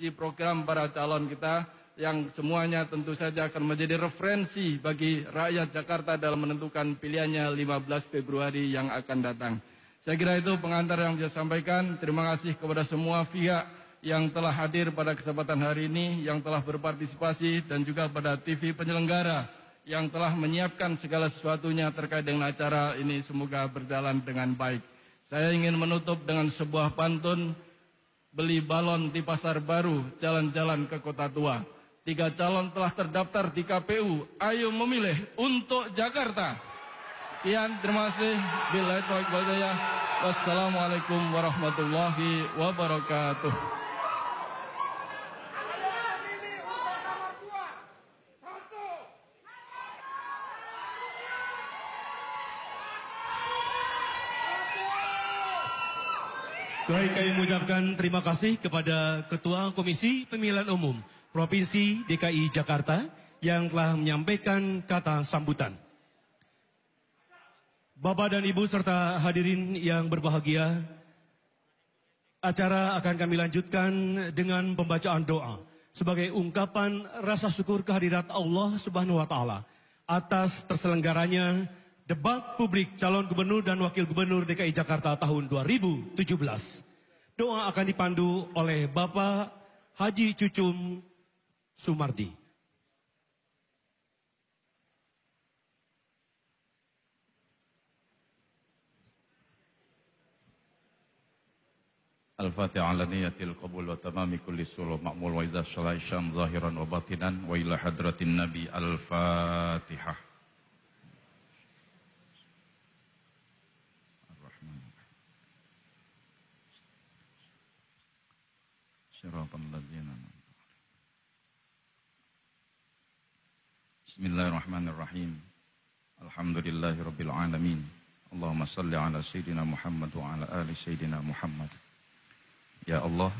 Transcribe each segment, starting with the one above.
program para calon kita yang semuanya tentu saja akan menjadi referensi bagi rakyat Jakarta dalam menentukan pilihannya 15 Februari yang akan datang. Saya kira itu pengantar yang saya sampaikan. Terima kasih kepada semua pihak yang telah hadir pada kesempatan hari ini, yang telah berpartisipasi, dan juga pada TV penyelenggara yang telah menyiapkan segala sesuatunya terkait dengan acara ini. Semoga berjalan dengan baik. Saya ingin menutup dengan sebuah pantun, beli balon di pasar baru, jalan-jalan ke kota tua. 3 calon telah terdaftar di KPU, ayo memilih untuk Jakarta. Sekian, terima kasih. Billahi taufiq wal hidayah. Wassalamualaikum warahmatullahi wabarakatuh. Baik, kami mengucapkan terima kasih kepada Ketua Komisi Pemilihan Umum Provinsi DKI Jakarta yang telah menyampaikan kata sambutan. Bapak dan Ibu serta hadirin yang berbahagia, acara akan kami lanjutkan dengan pembacaan doa sebagai ungkapan rasa syukur kehadirat Allah Subhanahu wa taala atas terselenggaranya debat publik calon gubernur dan wakil gubernur DKI Jakarta tahun 2017. Doa akan dipandu oleh Bapak Haji Cucum Sumardi. Al-Fatihah ala niyatil qabul wa tamami kulli suluh ma'mul wa idha syalai syam zahiran wa batinan wa ila hadratin nabi al-Fatihah. Bismillahirrahmanirrahim. Alhamdulillahirabbil alamin. Allahumma salli ala sayyidina Muhammad wa ala ali sayyidina Muhammad. Ya Allah,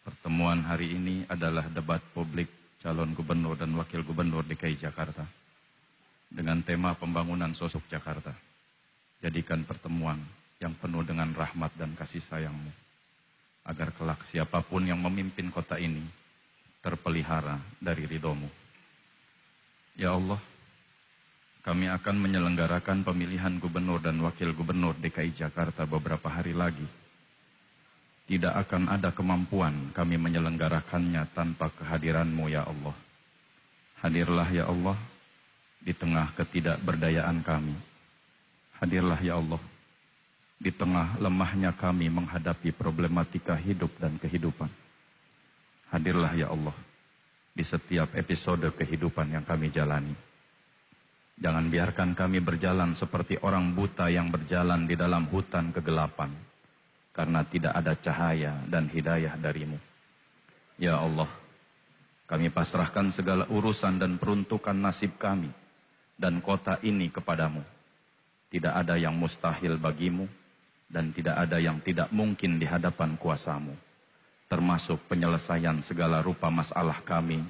pertemuan hari ini adalah debat publik calon gubernur dan wakil gubernur DKI Jakarta dengan tema pembangunan sosok Jakarta. Jadikan pertemuan yang penuh dengan rahmat dan kasih sayang-Mu, agar kelak siapapun yang memimpin kota ini terpelihara dari ridho-Mu. Ya Allah, kami akan menyelenggarakan pemilihan gubernur dan wakil gubernur DKI Jakarta beberapa hari lagi. Tidak akan ada kemampuan kami menyelenggarakannya tanpa kehadiran-Mu, ya Allah. Hadirlah ya Allah di tengah ketidakberdayaan kami. Hadirlah ya Allah di tengah lemahnya kami menghadapi problematika hidup dan kehidupan. Hadirlah ya Allah di setiap episode kehidupan yang kami jalani. Jangan biarkan kami berjalan seperti orang buta yang berjalan di dalam hutan kegelapan, karena tidak ada cahaya dan hidayah dari-Mu. Ya Allah, kami pasrahkan segala urusan dan peruntukan nasib kami dan kota ini kepadamu. Tidak ada yang mustahil bagimu, dan tidak ada yang tidak mungkin di hadapan kuasa-Mu, termasuk penyelesaian segala rupa masalah kami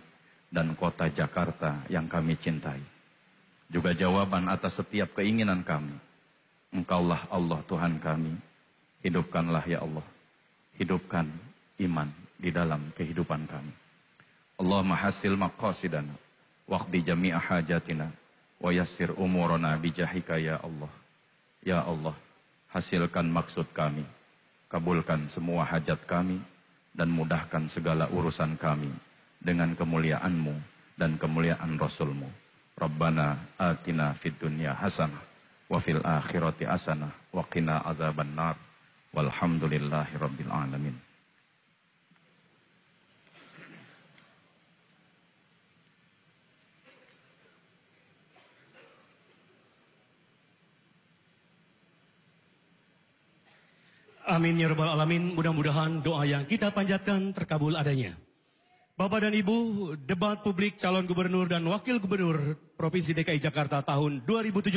dan kota Jakarta yang kami cintai. Juga jawaban atas setiap keinginan kami. Engkaulah Allah Tuhan kami. Hidupkanlah ya Allah, hidupkan iman di dalam kehidupan kami. Allahumma hasil maqasidana waqdi jami'a hajatina wa yassir umurana bijahika ya Allah. Ya Allah, hasilkan maksud kami, kabulkan semua hajat kami, dan mudahkan segala urusan kami dengan kemuliaan-Mu dan kemuliaan Rasul-Mu. Rabbana atina fid dunya hasanah wa fil akhirati hasanah wa qina azaban nar. Walhamdulillahi rabbil alamin. Amin ya rabbal alamin. Mudah-mudahan doa yang kita panjatkan terkabul adanya. Bapak dan Ibu, debat publik calon gubernur dan wakil gubernur Provinsi DKI Jakarta tahun 2017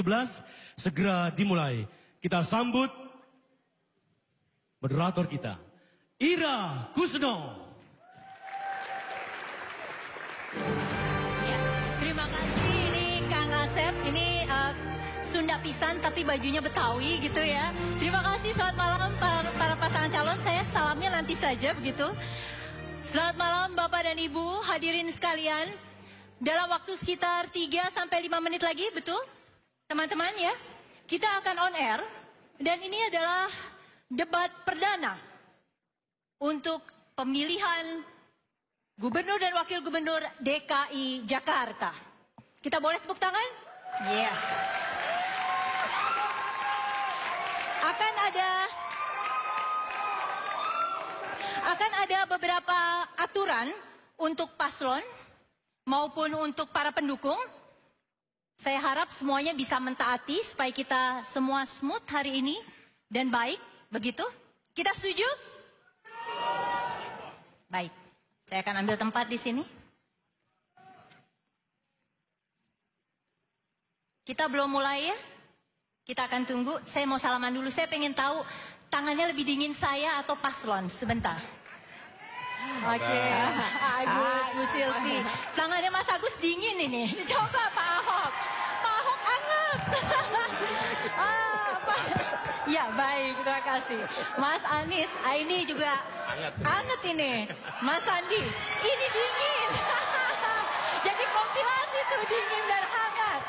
segera dimulai. Kita sambut moderator kita, Ira Kusno. Ya, terima kasih. Ini Kang Asep, ini Sunda pisan tapi bajunya Betawi gitu ya. Terima kasih, selamat malam para pasangan calon. Saya salamnya nanti saja begitu. Selamat malam Bapak dan Ibu, hadirin sekalian. Dalam waktu sekitar 3 sampai 5 menit lagi, betul? Teman-teman ya, kita akan on air. Dan ini adalah debat perdana untuk pemilihan Gubernur dan Wakil Gubernur DKI Jakarta. Kita boleh tepuk tangan? Yes. Akan ada beberapa aturan untuk paslon maupun untuk para pendukung. Saya harap semuanya bisa mentaati supaya kita semua smooth hari ini dan baik, begitu? Kita setuju? Baik, saya akan ambil tempat di sini. Kita belum mulai ya? Kita akan tunggu. Saya mau salaman dulu. Saya pengen tahu tangannya lebih dingin saya atau paslon. Sebentar. Oke, Agus, Bu Silvi. Tangannya Mas Agus dingin ini. Coba Pak Ahok. Pak Ahok anget. Ya baik, terima kasih. Mas Anies, ini juga anget ini. Mas Sandi, ini dingin. Jadi kompilasi tuh dingin dan hangat.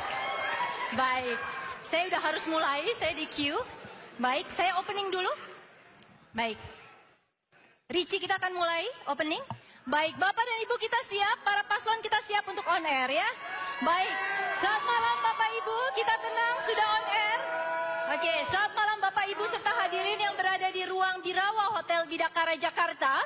Baik, saya udah harus mulai, saya di queue. Baik, saya opening dulu. Baik. Ricci, kita akan mulai opening. Baik, Bapak dan Ibu kita siap, para paslon kita siap untuk on air ya. Baik, selamat malam Bapak Ibu, kita tenang, sudah on air. Oke, selamat malam Bapak Ibu serta hadirin yang berada di ruang Birawa Hotel Bidakara Jakarta.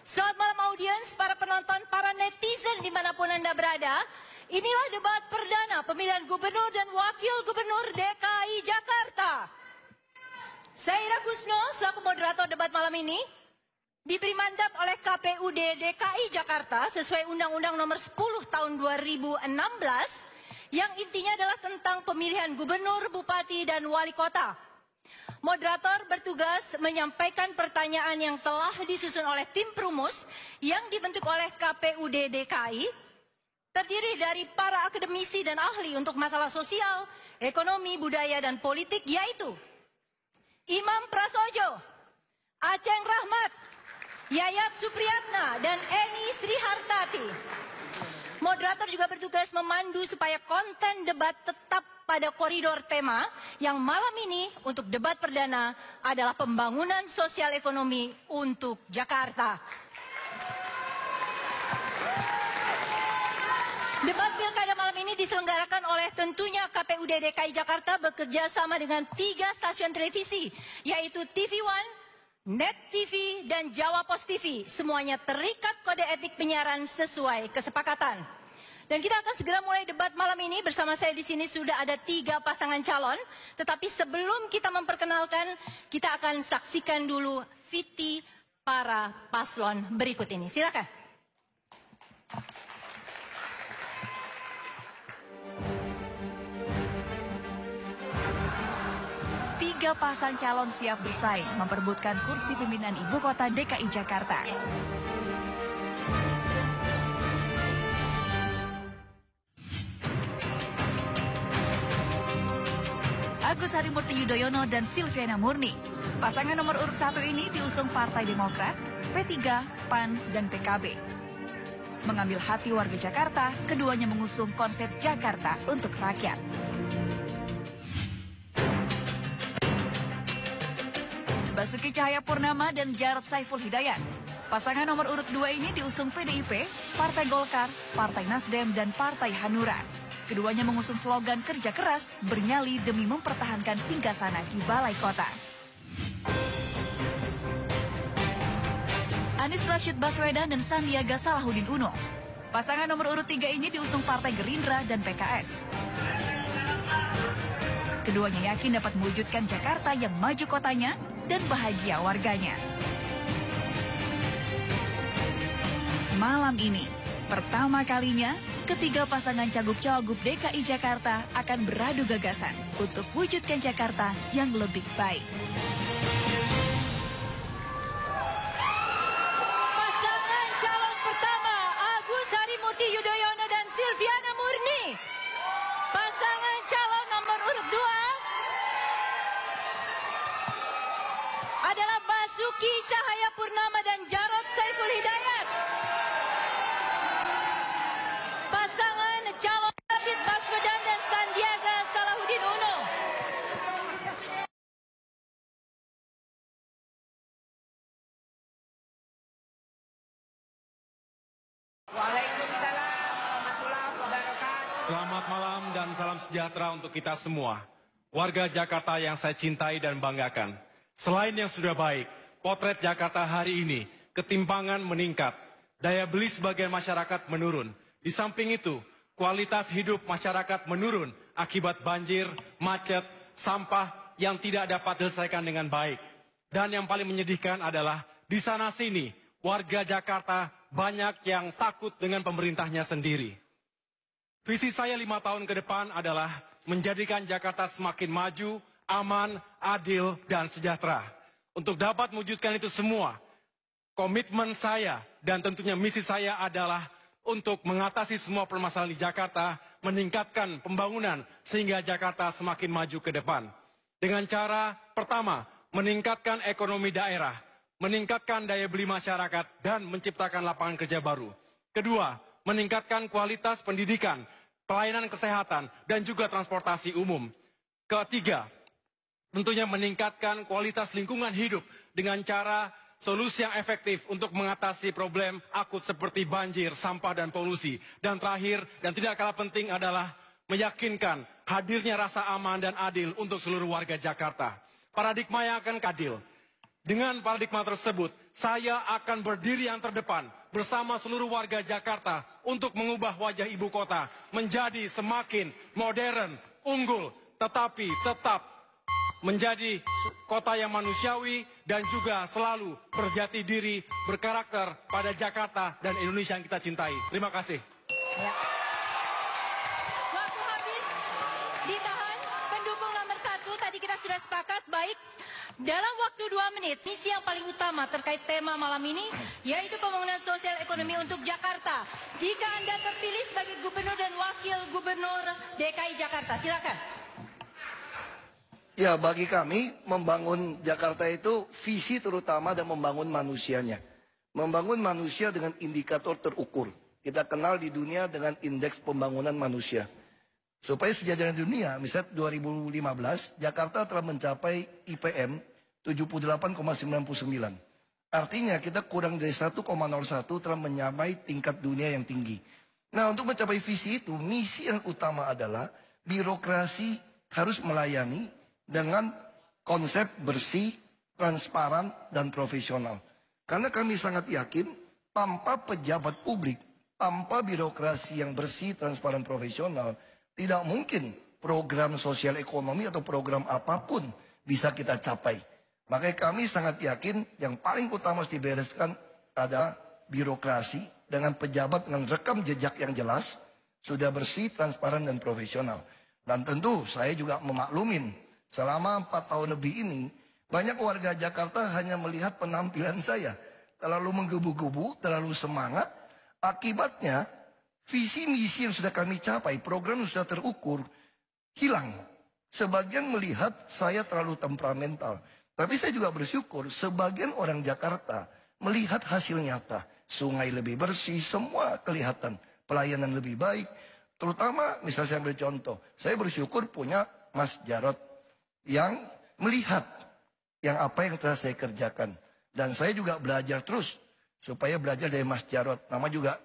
Selamat malam audiens, para penonton, para netizen dimanapun Anda berada. Inilah debat perdana pemilihan Gubernur dan Wakil Gubernur DKI Jakarta. Saya Ira Kusno, selaku moderator debat malam ini, diberi mandat oleh KPUD DKI Jakarta sesuai Undang-Undang Nomor 10 Tahun 2016 yang intinya adalah tentang pemilihan gubernur, bupati, dan wali kota. Moderator bertugas menyampaikan pertanyaan yang telah disusun oleh tim perumus yang dibentuk oleh KPUD DKI, terdiri dari para akademisi dan ahli untuk masalah sosial, ekonomi, budaya, dan politik, yaitu Imam Prasojo, Aceng Rahmat, Yayat Supriyatna, dan Eni Srihartati. Moderator juga bertugas memandu supaya konten debat tetap pada koridor tema yang malam ini untuk debat perdana adalah pembangunan sosial ekonomi untuk Jakarta. Debat pilkada malam ini diselenggarakan oleh tentunya KPUD DKI Jakarta bekerja sama dengan 3 stasiun televisi, yaitu TV One, Net TV, dan Jawa Pos TV. Semuanya terikat kode etik penyiaran sesuai kesepakatan. Dan kita akan segera mulai debat malam ini. Bersama saya di sini sudah ada 3 pasangan calon. Tetapi sebelum kita memperkenalkan, kita akan saksikan dulu VT para paslon berikut ini. Silakan. Tiga pasang calon siap bersaing memperebutkan kursi pimpinan Ibu Kota DKI Jakarta. Agus Harimurti Yudhoyono dan Silviana Murni. Pasangan nomor urut 1 ini diusung Partai Demokrat, P3, PAN, dan PKB. Mengambil hati warga Jakarta, keduanya mengusung konsep Jakarta untuk rakyat. Basuki Cahayapurnama dan Jarod Saiful Hidayat. Pasangan nomor urut 2 ini diusung PDIP, Partai Golkar, Partai Nasdem, dan Partai Hanura. Keduanya mengusung slogan kerja keras, bernyali demi mempertahankan singgasana di Balai Kota. Anies Rashid Baswedan dan Sandiaga Salahuddin Uno. Pasangan nomor urut 3 ini diusung Partai Gerindra dan PKS. Keduanya yakin dapat mewujudkan Jakarta yang maju kotanya dan bahagia warganya. Malam ini, pertama kalinya, ketiga pasangan cagup-cawagup DKI Jakarta akan beradu gagasan untuk wujudkan Jakarta yang lebih baik. Pasangan calon pertama, Agus Harimurti Yudhoyono dan Silviana Murni. Pasangan calon nomor urut 2 adalah Basuki Cahayapurnama dan Jarod Saiful Hidayat. Selamat malam dan salam sejahtera untuk kita semua. Warga Jakarta yang saya cintai dan banggakan. Selain yang sudah baik, potret Jakarta hari ini, ketimpangan meningkat. Daya beli sebagian masyarakat menurun. Di samping itu, kualitas hidup masyarakat menurun akibat banjir, macet, sampah yang tidak dapat diselesaikan dengan baik. Dan yang paling menyedihkan adalah di sana-sini, warga Jakarta banyak yang takut dengan pemerintahnya sendiri. Visi saya 5 tahun ke depan adalah menjadikan Jakarta semakin maju, aman, adil, dan sejahtera. Untuk dapat mewujudkan itu semua, komitmen saya dan tentunya misi saya adalah untuk mengatasi semua permasalahan di Jakarta, meningkatkan pembangunan sehingga Jakarta semakin maju ke depan. Dengan cara pertama, meningkatkan ekonomi daerah, meningkatkan daya beli masyarakat, dan menciptakan lapangan kerja baru. Kedua, meningkatkan kualitas pendidikan, pelayanan kesehatan, dan juga transportasi umum. Ketiga, tentunya meningkatkan kualitas lingkungan hidup dengan cara solusi yang efektif untuk mengatasi problem akut seperti banjir, sampah, dan polusi. Dan terakhir, dan tidak kalah penting adalah meyakinkan hadirnya rasa aman dan adil untuk seluruh warga Jakarta. Paradigma yang akan adil. Dengan paradigma tersebut, saya akan berdiri yang terdepan bersama seluruh warga Jakarta untuk mengubah wajah ibu kota menjadi semakin modern, unggul, tetapi tetap menjadi kota yang manusiawi dan juga selalu berjati diri, berkarakter pada Jakarta dan Indonesia yang kita cintai. Terima kasih. Ya. Waktu habis, ditahan. Pendukung nomor 1, tadi kita sudah sepakat, baik. Dalam waktu 2 menit, misi yang paling utama terkait tema malam ini, yaitu pembangunan sosial ekonomi untuk Jakarta. Jika Anda terpilih sebagai Gubernur dan Wakil Gubernur DKI Jakarta, silakan. Ya, bagi kami membangun Jakarta itu visi terutama dan membangun manusianya. Membangun manusia dengan indikator terukur. Kita kenal di dunia dengan indeks pembangunan manusia. Supaya sejajar dunia, misalnya 2015, Jakarta telah mencapai IPM 78,99. Artinya kita kurang dari 1,01 telah menyamai tingkat dunia yang tinggi. Nah, untuk mencapai visi itu, misi yang utama adalah birokrasi harus melayani dengan konsep bersih, transparan, dan profesional. Karena kami sangat yakin tanpa pejabat publik, tanpa birokrasi yang bersih, transparan, profesional, tidak mungkin program sosial ekonomi atau program apapun bisa kita capai. Makanya kami sangat yakin yang paling utama harus dibereskan adalah birokrasi dengan pejabat dengan rekam jejak yang jelas, sudah bersih, transparan, dan profesional. Dan tentu saya juga memaklumin selama 4 tahun lebih ini, banyak warga Jakarta hanya melihat penampilan saya. Terlalu menggebu-gebu, terlalu semangat. Akibatnya, visi misi yang sudah kami capai, program yang sudah terukur, hilang. Sebagian melihat saya terlalu temperamental. Tapi saya juga bersyukur, sebagian orang Jakarta melihat hasil nyata. Sungai lebih bersih, semua kelihatan. Pelayanan lebih baik. Terutama, misalnya saya ambil contoh, saya bersyukur punya Mas Jarod yang melihat yang apa yang telah saya kerjakan. Dan saya juga belajar terus supaya belajar dari Mas Jarod. Nama juga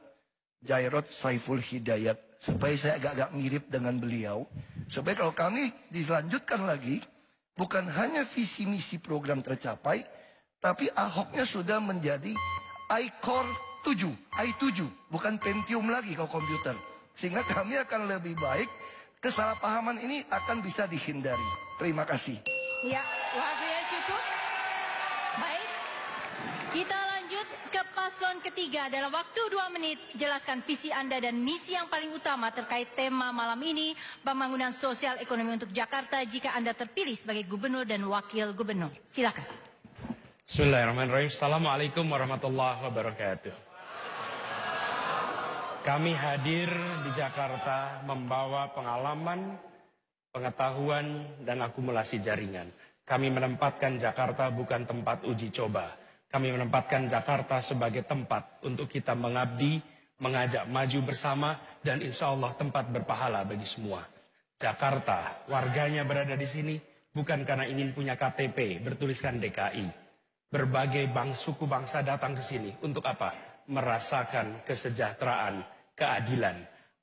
Jarod Saiful Hidayat. Supaya saya agak-agak mirip dengan beliau. Supaya kalau kami dilanjutkan lagi, bukan hanya visi misi program tercapai, tapi Ahoknya sudah menjadi iCore 7, i7, bukan Pentium lagi kalau komputer. Sehingga kami akan lebih baik, kesalahpahaman ini akan bisa dihindari. Terima kasih. Ya, waktunya cukup. Baik, kita lanjut ke paslon ketiga. Dalam waktu 2 menit, jelaskan visi Anda dan misi yang paling utama terkait tema malam ini, pembangunan sosial ekonomi untuk Jakarta jika Anda terpilih sebagai Gubernur dan Wakil Gubernur. Silakan. Bismillahirrahmanirrahim. Assalamualaikum warahmatullahi wabarakatuh. Kami hadir di Jakarta membawa pengalaman, pengetahuan, dan akumulasi jaringan. Kami menempatkan Jakarta bukan tempat uji coba. Kami menempatkan Jakarta sebagai tempat untuk kita mengabdi, mengajak maju bersama, dan insya Allah tempat berpahala bagi semua. Jakarta, warganya berada di sini bukan karena ingin punya KTP bertuliskan DKI. Berbagai suku bangsa datang ke sini untuk apa? Merasakan kesejahteraan, keadilan.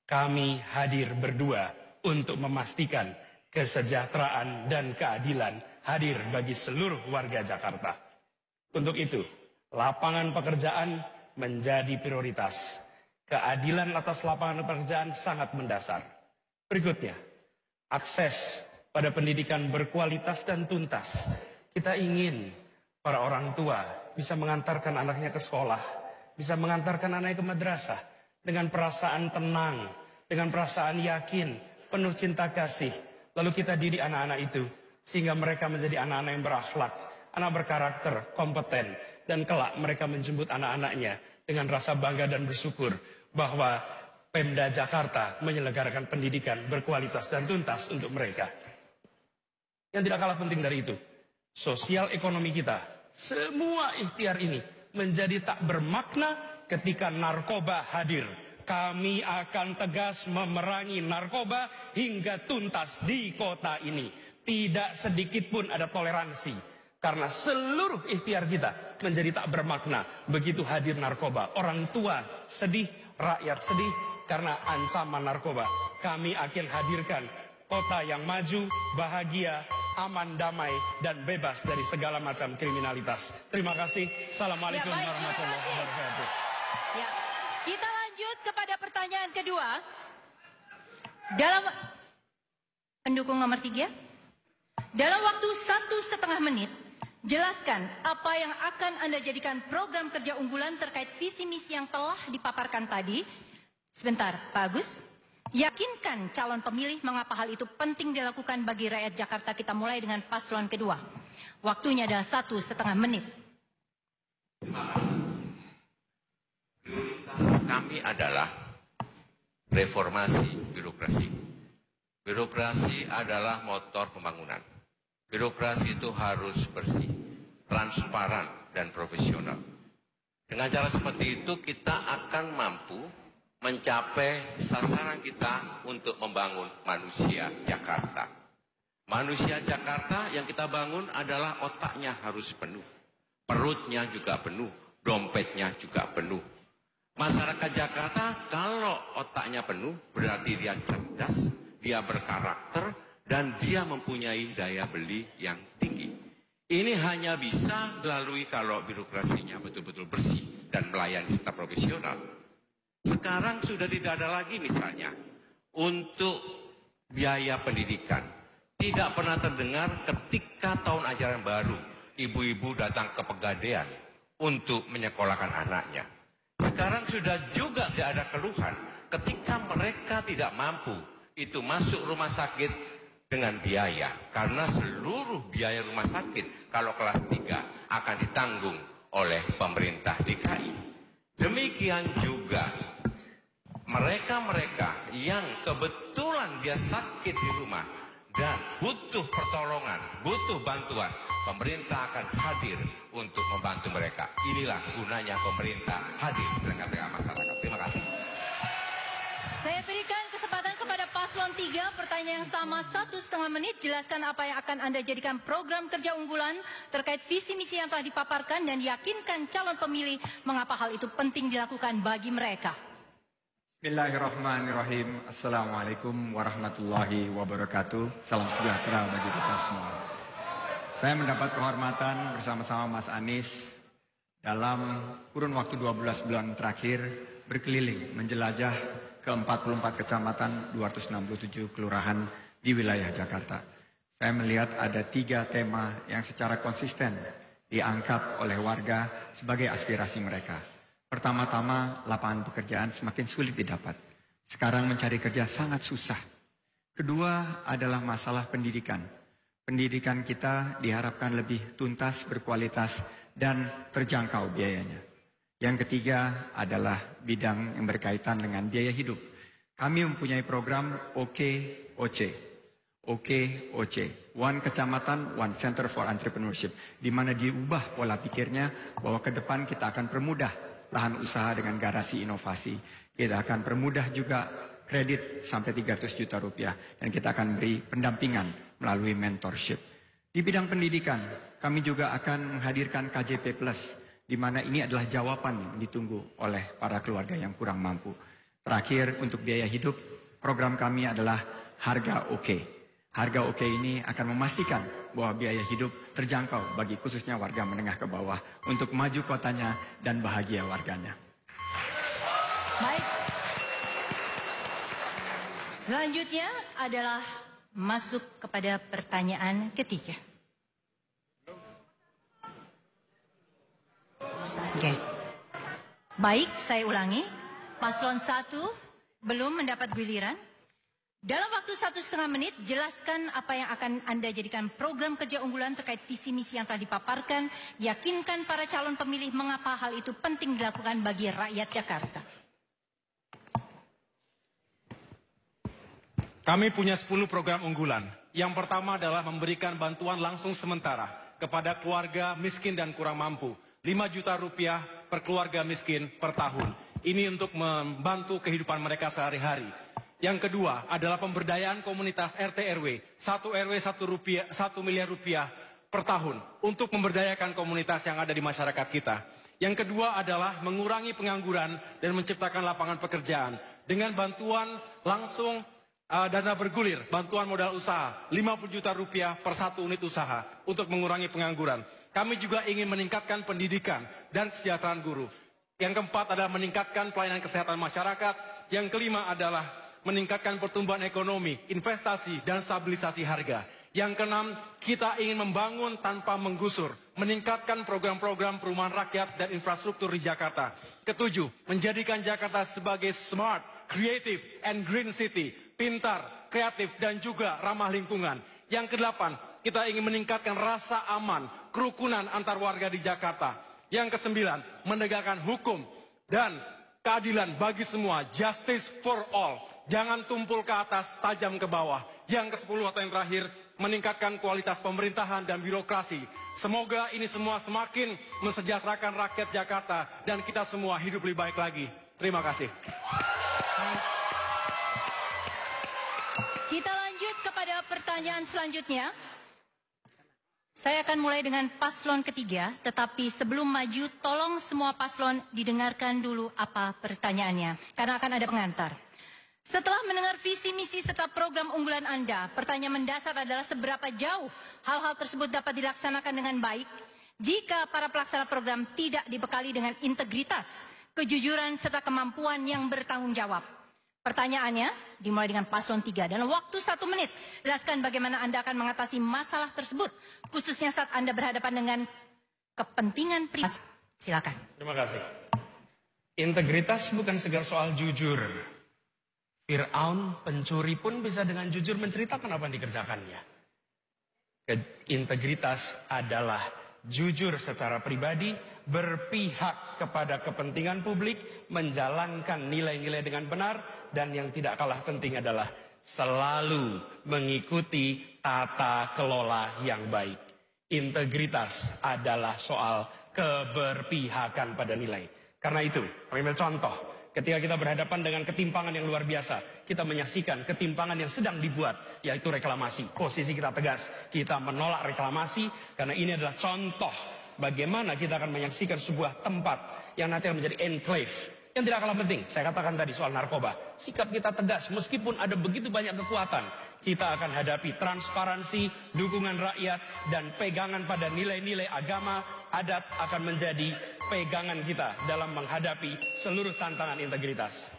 kami hadir berdua untuk memastikan kesejahteraan dan keadilan hadir bagi seluruh warga Jakarta. Untuk itu, lapangan pekerjaan menjadi prioritas. Keadilan atas lapangan pekerjaan sangat mendasar. Berikutnya, akses pada pendidikan berkualitas dan tuntas. Kita ingin para orang tua bisa mengantarkan anaknya ke sekolah, bisa mengantarkan anaknya ke madrasah dengan perasaan tenang, dengan perasaan yakin, penuh cinta kasih. Lalu kita didik anak-anak itu sehingga mereka menjadi anak-anak yang berakhlak, anak berkarakter, kompeten, dan kelak mereka menjemput anak-anaknya dengan rasa bangga dan bersyukur bahwa Pemda Jakarta menyelenggarakan pendidikan berkualitas dan tuntas untuk mereka. Yang tidak kalah penting dari itu, sosial ekonomi kita, semua ikhtiar ini menjadi tak bermakna ketika narkoba hadir. Kami akan tegas memerangi narkoba hingga tuntas di kota ini. Tidak sedikit pun ada toleransi. Karena seluruh ikhtiar kita menjadi tak bermakna begitu hadir narkoba. Orang tua sedih, rakyat sedih karena ancaman narkoba. Kami akan hadirkan kota yang maju, bahagia, aman, damai, dan bebas dari segala macam kriminalitas. Terima kasih. Assalamualaikum warahmatullahi wabarakatuh. Ya, kita lanjut kepada pertanyaan kedua. Dalam pendukung nomor 3, dalam waktu 1,5 menit, jelaskan apa yang akan Anda jadikan program kerja unggulan terkait visi misi yang telah dipaparkan tadi. Sebentar, Pak Agus. Yakinkan calon pemilih mengapa hal itu penting dilakukan bagi rakyat Jakarta. Kita mulai dengan paslon kedua. Waktunya adalah 1,5 menit. Prioritas kami adalah reformasi birokrasi. Birokrasi adalah motor pembangunan. Birokrasi itu harus bersih, transparan, dan profesional. Dengan cara seperti itu kita akan mampu mencapai sasaran kita untuk membangun manusia Jakarta. Manusia Jakarta yang kita bangun adalah otaknya harus penuh, perutnya juga penuh, dompetnya juga penuh. Masyarakat Jakarta kalau otaknya penuh berarti dia cerdas, dia berkarakter, dan dia mempunyai daya beli yang tinggi. Ini hanya bisa melalui kalau birokrasinya betul-betul bersih dan melayani serta profesional. Sekarang sudah tidak ada lagi misalnya untuk biaya pendidikan. Tidak pernah terdengar ketika tahun ajaran baru ibu-ibu datang ke Pegadaian untuk menyekolahkan anaknya. Sekarang sudah juga tidak ada keluhan ketika mereka tidak mampu itu masuk rumah sakit dengan biaya. Karena seluruh biaya rumah sakit kalau kelas 3 akan ditanggung oleh pemerintah DKI. Demikian juga mereka-mereka yang kebetulan dia sakit di rumah dan butuh pertolongan, butuh bantuan, pemerintah akan hadir untuk membantu mereka. Inilah gunanya pemerintah hadir di tengah-tengah masyarakat. Terima kasih. Saya berikan kesempatan kepada paslon 3, pertanyaan yang sama 1,5 menit. Jelaskan apa yang akan Anda jadikan program kerja unggulan terkait visi misi yang telah dipaparkan dan yakinkan calon pemilih mengapa hal itu penting dilakukan bagi mereka. Bismillahirrahmanirrahim. Assalamualaikum warahmatullahi wabarakatuh. Salam sejahtera bagi kita semua. Saya mendapat kehormatan bersama-sama Mas Anies dalam kurun waktu 12 bulan terakhir berkeliling menjelajah ke 44 kecamatan, 267 kelurahan di wilayah Jakarta. Saya melihat ada 3 tema yang secara konsisten diangkat oleh warga sebagai aspirasi mereka. Pertama-tama, lapangan pekerjaan semakin sulit didapat. Sekarang mencari kerja sangat susah. Kedua adalah masalah pendidikan. Pendidikan kita diharapkan lebih tuntas, berkualitas, dan terjangkau biayanya. Yang ketiga adalah bidang yang berkaitan dengan biaya hidup. Kami mempunyai program OKOC. OKOC, One Kecamatan, One Center for Entrepreneurship, di mana diubah pola pikirnya bahwa ke depan kita akan permudah lahan usaha dengan garasi inovasi. Kita akan permudah juga kredit sampai 300 juta rupiah. Dan kita akan beri pendampingan melalui mentorship. Di bidang pendidikan, kami juga akan menghadirkan KJP Plus, di mana ini adalah jawaban yang ditunggu oleh para keluarga yang kurang mampu. Terakhir, untuk biaya hidup, program kami adalah Harga Oke. Harga Oke ini akan memastikan bahwa biaya hidup terjangkau bagi khususnya warga menengah ke bawah untuk maju kotanya dan bahagia warganya. Baik. Selanjutnya adalah masuk kepada pertanyaan ketiga. Oke. Baik, saya ulangi. Paslon 1 belum mendapat giliran. Dalam waktu 1,5 menit, jelaskan apa yang akan Anda jadikan program kerja unggulan terkait visi misi yang telah dipaparkan. Yakinkan para calon pemilih mengapa hal itu penting dilakukan bagi rakyat Jakarta. Kami punya 10 program unggulan. Yang pertama adalah memberikan bantuan langsung sementara kepada keluarga miskin dan kurang mampu. 5 juta rupiah per keluarga miskin per tahun. Ini untuk membantu kehidupan mereka sehari-hari. Yang kedua adalah pemberdayaan komunitas RT RW. 1 RW 1 miliar rupiah per tahun untuk memberdayakan komunitas yang ada di masyarakat kita. Yang kedua adalah mengurangi pengangguran dan menciptakan lapangan pekerjaan dengan bantuan langsung dana bergulir, bantuan modal usaha, 50 juta rupiah per 1 unit usaha untuk mengurangi pengangguran. Kami juga ingin meningkatkan pendidikan dan kesejahteraan guru. Yang keempat adalah meningkatkan pelayanan kesehatan masyarakat. Yang kelima adalah meningkatkan pertumbuhan ekonomi, investasi, dan stabilisasi harga. Yang keenam, kita ingin membangun tanpa menggusur, meningkatkan program-program perumahan rakyat dan infrastruktur di Jakarta. Ketujuh, menjadikan Jakarta sebagai smart, creative, and green city, pintar, kreatif, dan juga ramah lingkungan. Yang kedelapan, kita ingin meningkatkan rasa aman, kerukunan antar warga di Jakarta. Yang kesembilan, menegakkan hukum dan keadilan bagi semua, justice for all. Jangan tumpul ke atas, tajam ke bawah. Yang ke-10 atau yang terakhir, meningkatkan kualitas pemerintahan dan birokrasi. Semoga ini semua semakin mensejahterakan rakyat Jakarta dan kita semua hidup lebih baik lagi. Terima kasih. Kita lanjut kepada pertanyaan selanjutnya. Saya akan mulai dengan paslon ketiga, tetapi sebelum maju, tolong semua paslon didengarkan dulu apa pertanyaannya, karena akan ada pengantar. Setelah mendengar visi misi serta program unggulan Anda, pertanyaan mendasar adalah seberapa jauh hal-hal tersebut dapat dilaksanakan dengan baik jika para pelaksana program tidak dibekali dengan integritas, kejujuran, serta kemampuan yang bertanggung jawab. Pertanyaannya dimulai dengan paslon 3. Dalam waktu 1 menit, jelaskan bagaimana Anda akan mengatasi masalah tersebut, khususnya saat Anda berhadapan dengan kepentingan pribadi. Silakan. Terima kasih. Integritas bukan sekedar soal jujur. Fir'aun, pencuri pun bisa dengan jujur menceritakan apa yang dikerjakannya. Integritas adalah jujur secara pribadi, berpihak kepada kepentingan publik, menjalankan nilai-nilai dengan benar, dan yang tidak kalah penting adalah selalu mengikuti tata kelola yang baik. Integritas adalah soal keberpihakan pada nilai. Karena itu, kami ambil contoh. Ketika kita berhadapan dengan ketimpangan yang luar biasa, kita menyaksikan ketimpangan yang sedang dibuat, yaitu reklamasi. Posisi kita tegas, kita menolak reklamasi, karena ini adalah contoh bagaimana kita akan menyaksikan sebuah tempat yang nanti akan menjadi enclave. Yang tidak kalah penting, saya katakan tadi soal narkoba. Sikap kita tegas, meskipun ada begitu banyak kekuatan, kita akan hadapi transparansi, dukungan rakyat, dan pegangan pada nilai-nilai agama, adat akan menjadi pegangan kita dalam menghadapi seluruh tantangan integritas.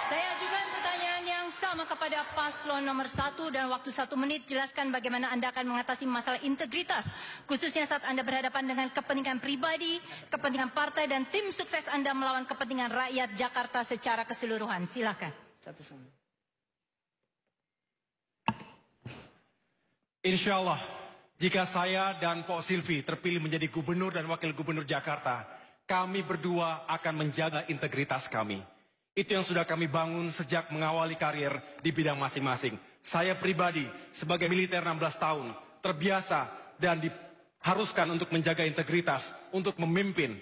Saya ajukan pertanyaan yang sama kepada paslon nomor 1 dan waktu 1 menit. Jelaskan bagaimana Anda akan mengatasi masalah integritas, khususnya saat Anda berhadapan dengan kepentingan pribadi, kepentingan partai, dan tim sukses Anda melawan kepentingan rakyat Jakarta secara keseluruhan. Silakan. Insya Allah, jika saya dan Pak Silvi terpilih menjadi gubernur dan wakil gubernur Jakarta, kami berdua akan menjaga integritas kami. Itu yang sudah kami bangun sejak mengawali karir di bidang masing-masing. Saya pribadi sebagai militer 16 tahun, terbiasa dan diharuskan untuk menjaga integritas, untuk memimpin.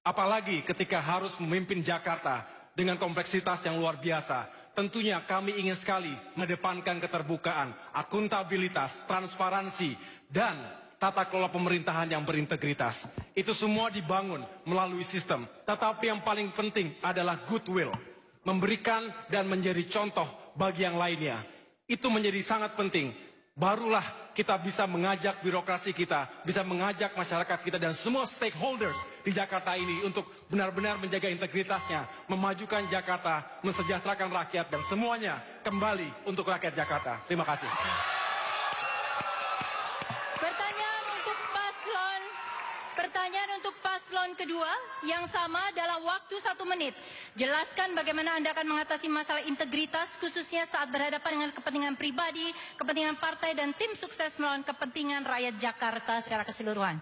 Apalagi ketika harus memimpin Jakarta dengan kompleksitas yang luar biasa. Tentunya kami ingin sekali mengedepankan keterbukaan, akuntabilitas, transparansi, dan tata kelola pemerintahan yang berintegritas. Itu semua dibangun melalui sistem. Tetapi yang paling penting adalah goodwill. Memberikan dan menjadi contoh bagi yang lainnya. Itu menjadi sangat penting. Barulah kita bisa mengajak birokrasi kita, bisa mengajak masyarakat kita dan semua stakeholders di Jakarta ini untuk benar-benar menjaga integritasnya, memajukan Jakarta, mensejahterakan rakyat dan semuanya kembali untuk rakyat Jakarta. Terima kasih. Pertanyaan untuk paslon kedua yang sama dalam waktu 1 menit. Jelaskan bagaimana Anda akan mengatasi masalah integritas khususnya saat berhadapan dengan kepentingan pribadi, kepentingan partai dan tim sukses melawan kepentingan rakyat Jakarta secara keseluruhan.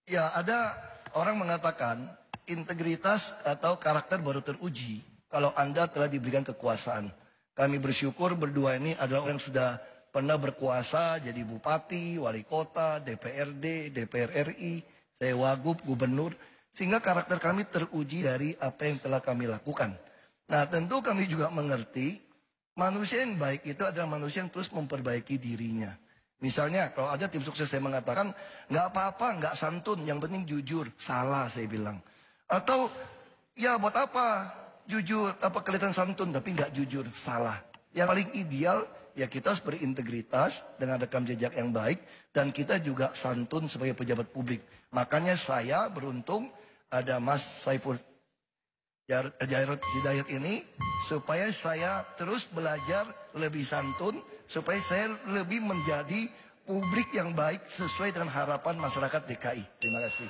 Ya, ada orang mengatakan integritas atau karakter baru teruji kalau Anda telah diberikan kekuasaan. Kami bersyukur berdua ini adalah orang yang sudah pernah berkuasa jadi bupati, wali kota, DPRD, DPR RI, saya wagub, gubernur, sehingga karakter kami teruji dari apa yang telah kami lakukan. Nah, tentu kami juga mengerti manusia yang baik itu adalah manusia yang terus memperbaiki dirinya. Misalnya kalau ada tim sukses saya mengatakan nggak apa-apa, nggak santun, yang penting jujur, salah saya bilang. Atau ya buat apa jujur, apa kelihatan santun tapi nggak jujur, salah. Yang paling ideal ya kita harus berintegritas dengan rekam jejak yang baik dan kita juga santun sebagai pejabat publik. Makanya saya beruntung ada Mas Saiful Hidayat ini supaya saya terus belajar lebih santun, supaya saya lebih menjadi publik yang baik sesuai dengan harapan masyarakat DKI. Terima kasih.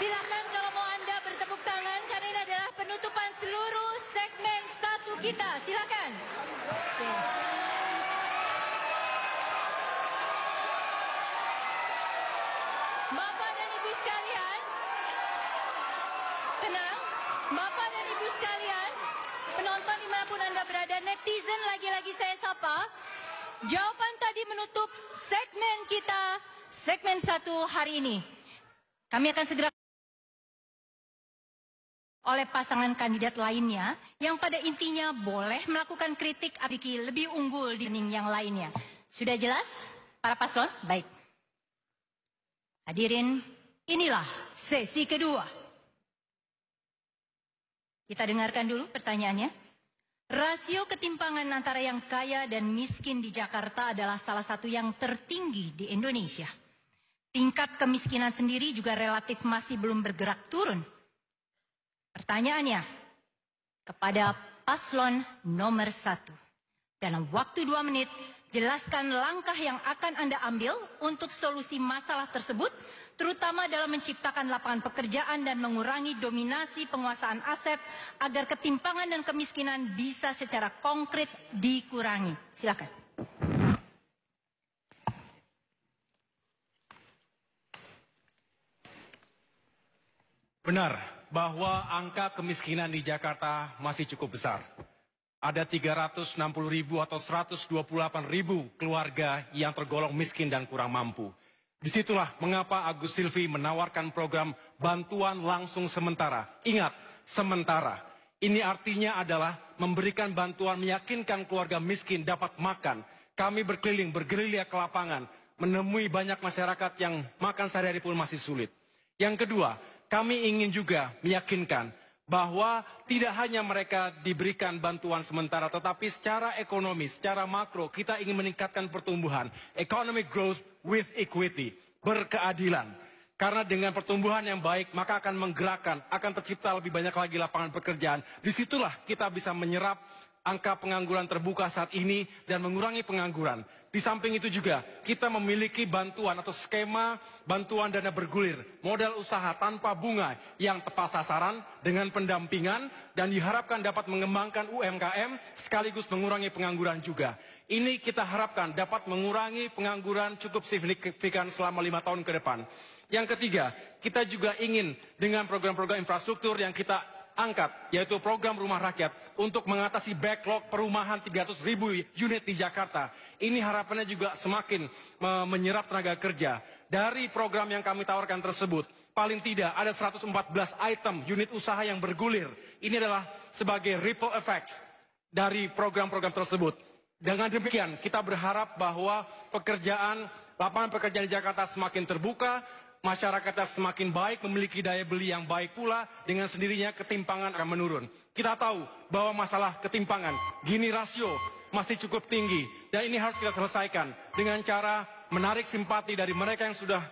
Silakan kalau mau Anda bertepuk tangan karena ini adalah penutupan seluruh segmen 1 kita. Silakan. Oke. Bapak dan Ibu sekalian, tenang. Bapak dan Ibu sekalian, penonton dimanapun Anda berada, netizen lagi-lagi saya sapa. Jawaban tadi menutup segmen kita, segmen 1 hari ini. Kami akan segera oleh pasangan kandidat lainnya yang pada intinya boleh melakukan kritik atau lebih unggul dibanding yang lainnya. Sudah jelas para paslon? Baik. Hadirin, inilah sesi kedua. Kita dengarkan dulu pertanyaannya. Rasio ketimpangan antara yang kaya dan miskin di Jakarta adalah salah satu yang tertinggi di Indonesia. Tingkat kemiskinan sendiri juga relatif masih belum bergerak turun. Pertanyaannya kepada paslon nomor 1. Dalam waktu 2 menit, jelaskan langkah yang akan Anda ambil untuk solusi masalah tersebut, terutama dalam menciptakan lapangan pekerjaan dan mengurangi dominasi penguasaan aset agar ketimpangan dan kemiskinan bisa secara konkret dikurangi. Silakan. Benar bahwa angka kemiskinan di Jakarta masih cukup besar. Ada 360.000 atau 128.000 keluarga yang tergolong miskin dan kurang mampu. Disitulah mengapa Agus Silvi menawarkan program bantuan langsung sementara. Ingat, sementara. Ini artinya adalah memberikan bantuan meyakinkan keluarga miskin dapat makan. Kami berkeliling, bergerilya ke lapangan, menemui banyak masyarakat yang makan sehari-hari pun masih sulit. Yang kedua, kami ingin juga meyakinkan bahwa tidak hanya mereka diberikan bantuan sementara, tetapi secara ekonomi, secara makro, kita ingin meningkatkan pertumbuhan. Economic growth with equity, berkeadilan. Karena dengan pertumbuhan yang baik, maka akan menggerakkan, akan tercipta lebih banyak lagi lapangan pekerjaan. Disitulah kita bisa menyerap angka pengangguran terbuka saat ini dan mengurangi pengangguran. Di samping itu juga kita memiliki bantuan atau skema bantuan dana bergulir, modal usaha tanpa bunga yang tepat sasaran dengan pendampingan dan diharapkan dapat mengembangkan UMKM sekaligus mengurangi pengangguran juga. Ini kita harapkan dapat mengurangi pengangguran cukup signifikan selama 5 tahun ke depan. Yang ketiga, kita juga ingin dengan program-program infrastruktur yang kita angkat, yaitu program rumah rakyat untuk mengatasi backlog perumahan 300.000 unit di Jakarta. Ini harapannya juga semakin menyerap tenaga kerja. Dari program yang kami tawarkan tersebut, paling tidak ada 114 item unit usaha yang bergulir. Ini adalah sebagai ripple effects dari program-program tersebut. Dengan demikian, kita berharap bahwa lapangan pekerjaan di Jakarta semakin terbuka, masyarakatnya semakin baik, memiliki daya beli yang baik pula, dengan sendirinya ketimpangan akan menurun. Kita tahu bahwa masalah ketimpangan, Gini rasio masih cukup tinggi, dan ini harus kita selesaikan dengan cara menarik simpati dari mereka yang sudah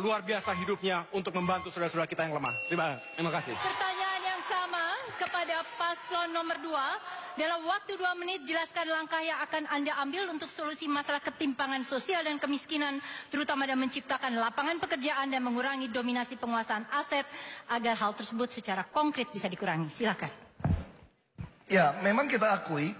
luar biasa hidupnya untuk membantu saudara-saudara kita yang lemah. Terima kasih. Pertanyaan yang sama kepada paslon nomor 2. Dalam waktu 2 menit, jelaskan langkah yang akan Anda ambil untuk solusi masalah ketimpangan sosial dan kemiskinan, terutama dalam menciptakan lapangan pekerjaan dan mengurangi dominasi penguasaan aset, agar hal tersebut secara konkret bisa dikurangi. Silakan. Ya, memang kita akui,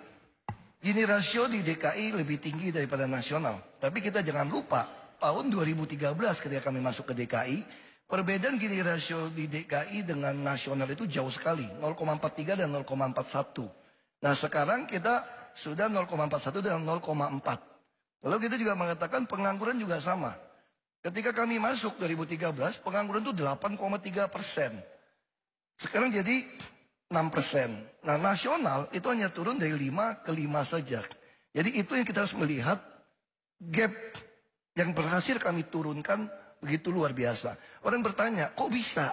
Gini rasio di DKI lebih tinggi daripada nasional. Tapi kita jangan lupa, tahun 2013 ketika kami masuk ke DKI, perbedaan Gini rasio di DKI dengan nasional itu jauh sekali, 0,43 dan 0,41. Nah sekarang kita sudah 0,41 dan 0,4. Lalu kita juga mengatakan pengangguran juga sama. Ketika kami masuk 2013, pengangguran itu 8,3%. Sekarang jadi 6%. Nah nasional itu hanya turun dari 5 ke 5 saja. Jadi itu yang kita harus melihat, gap yang berhasil kami turunkan begitu luar biasa. Orang bertanya, kok bisa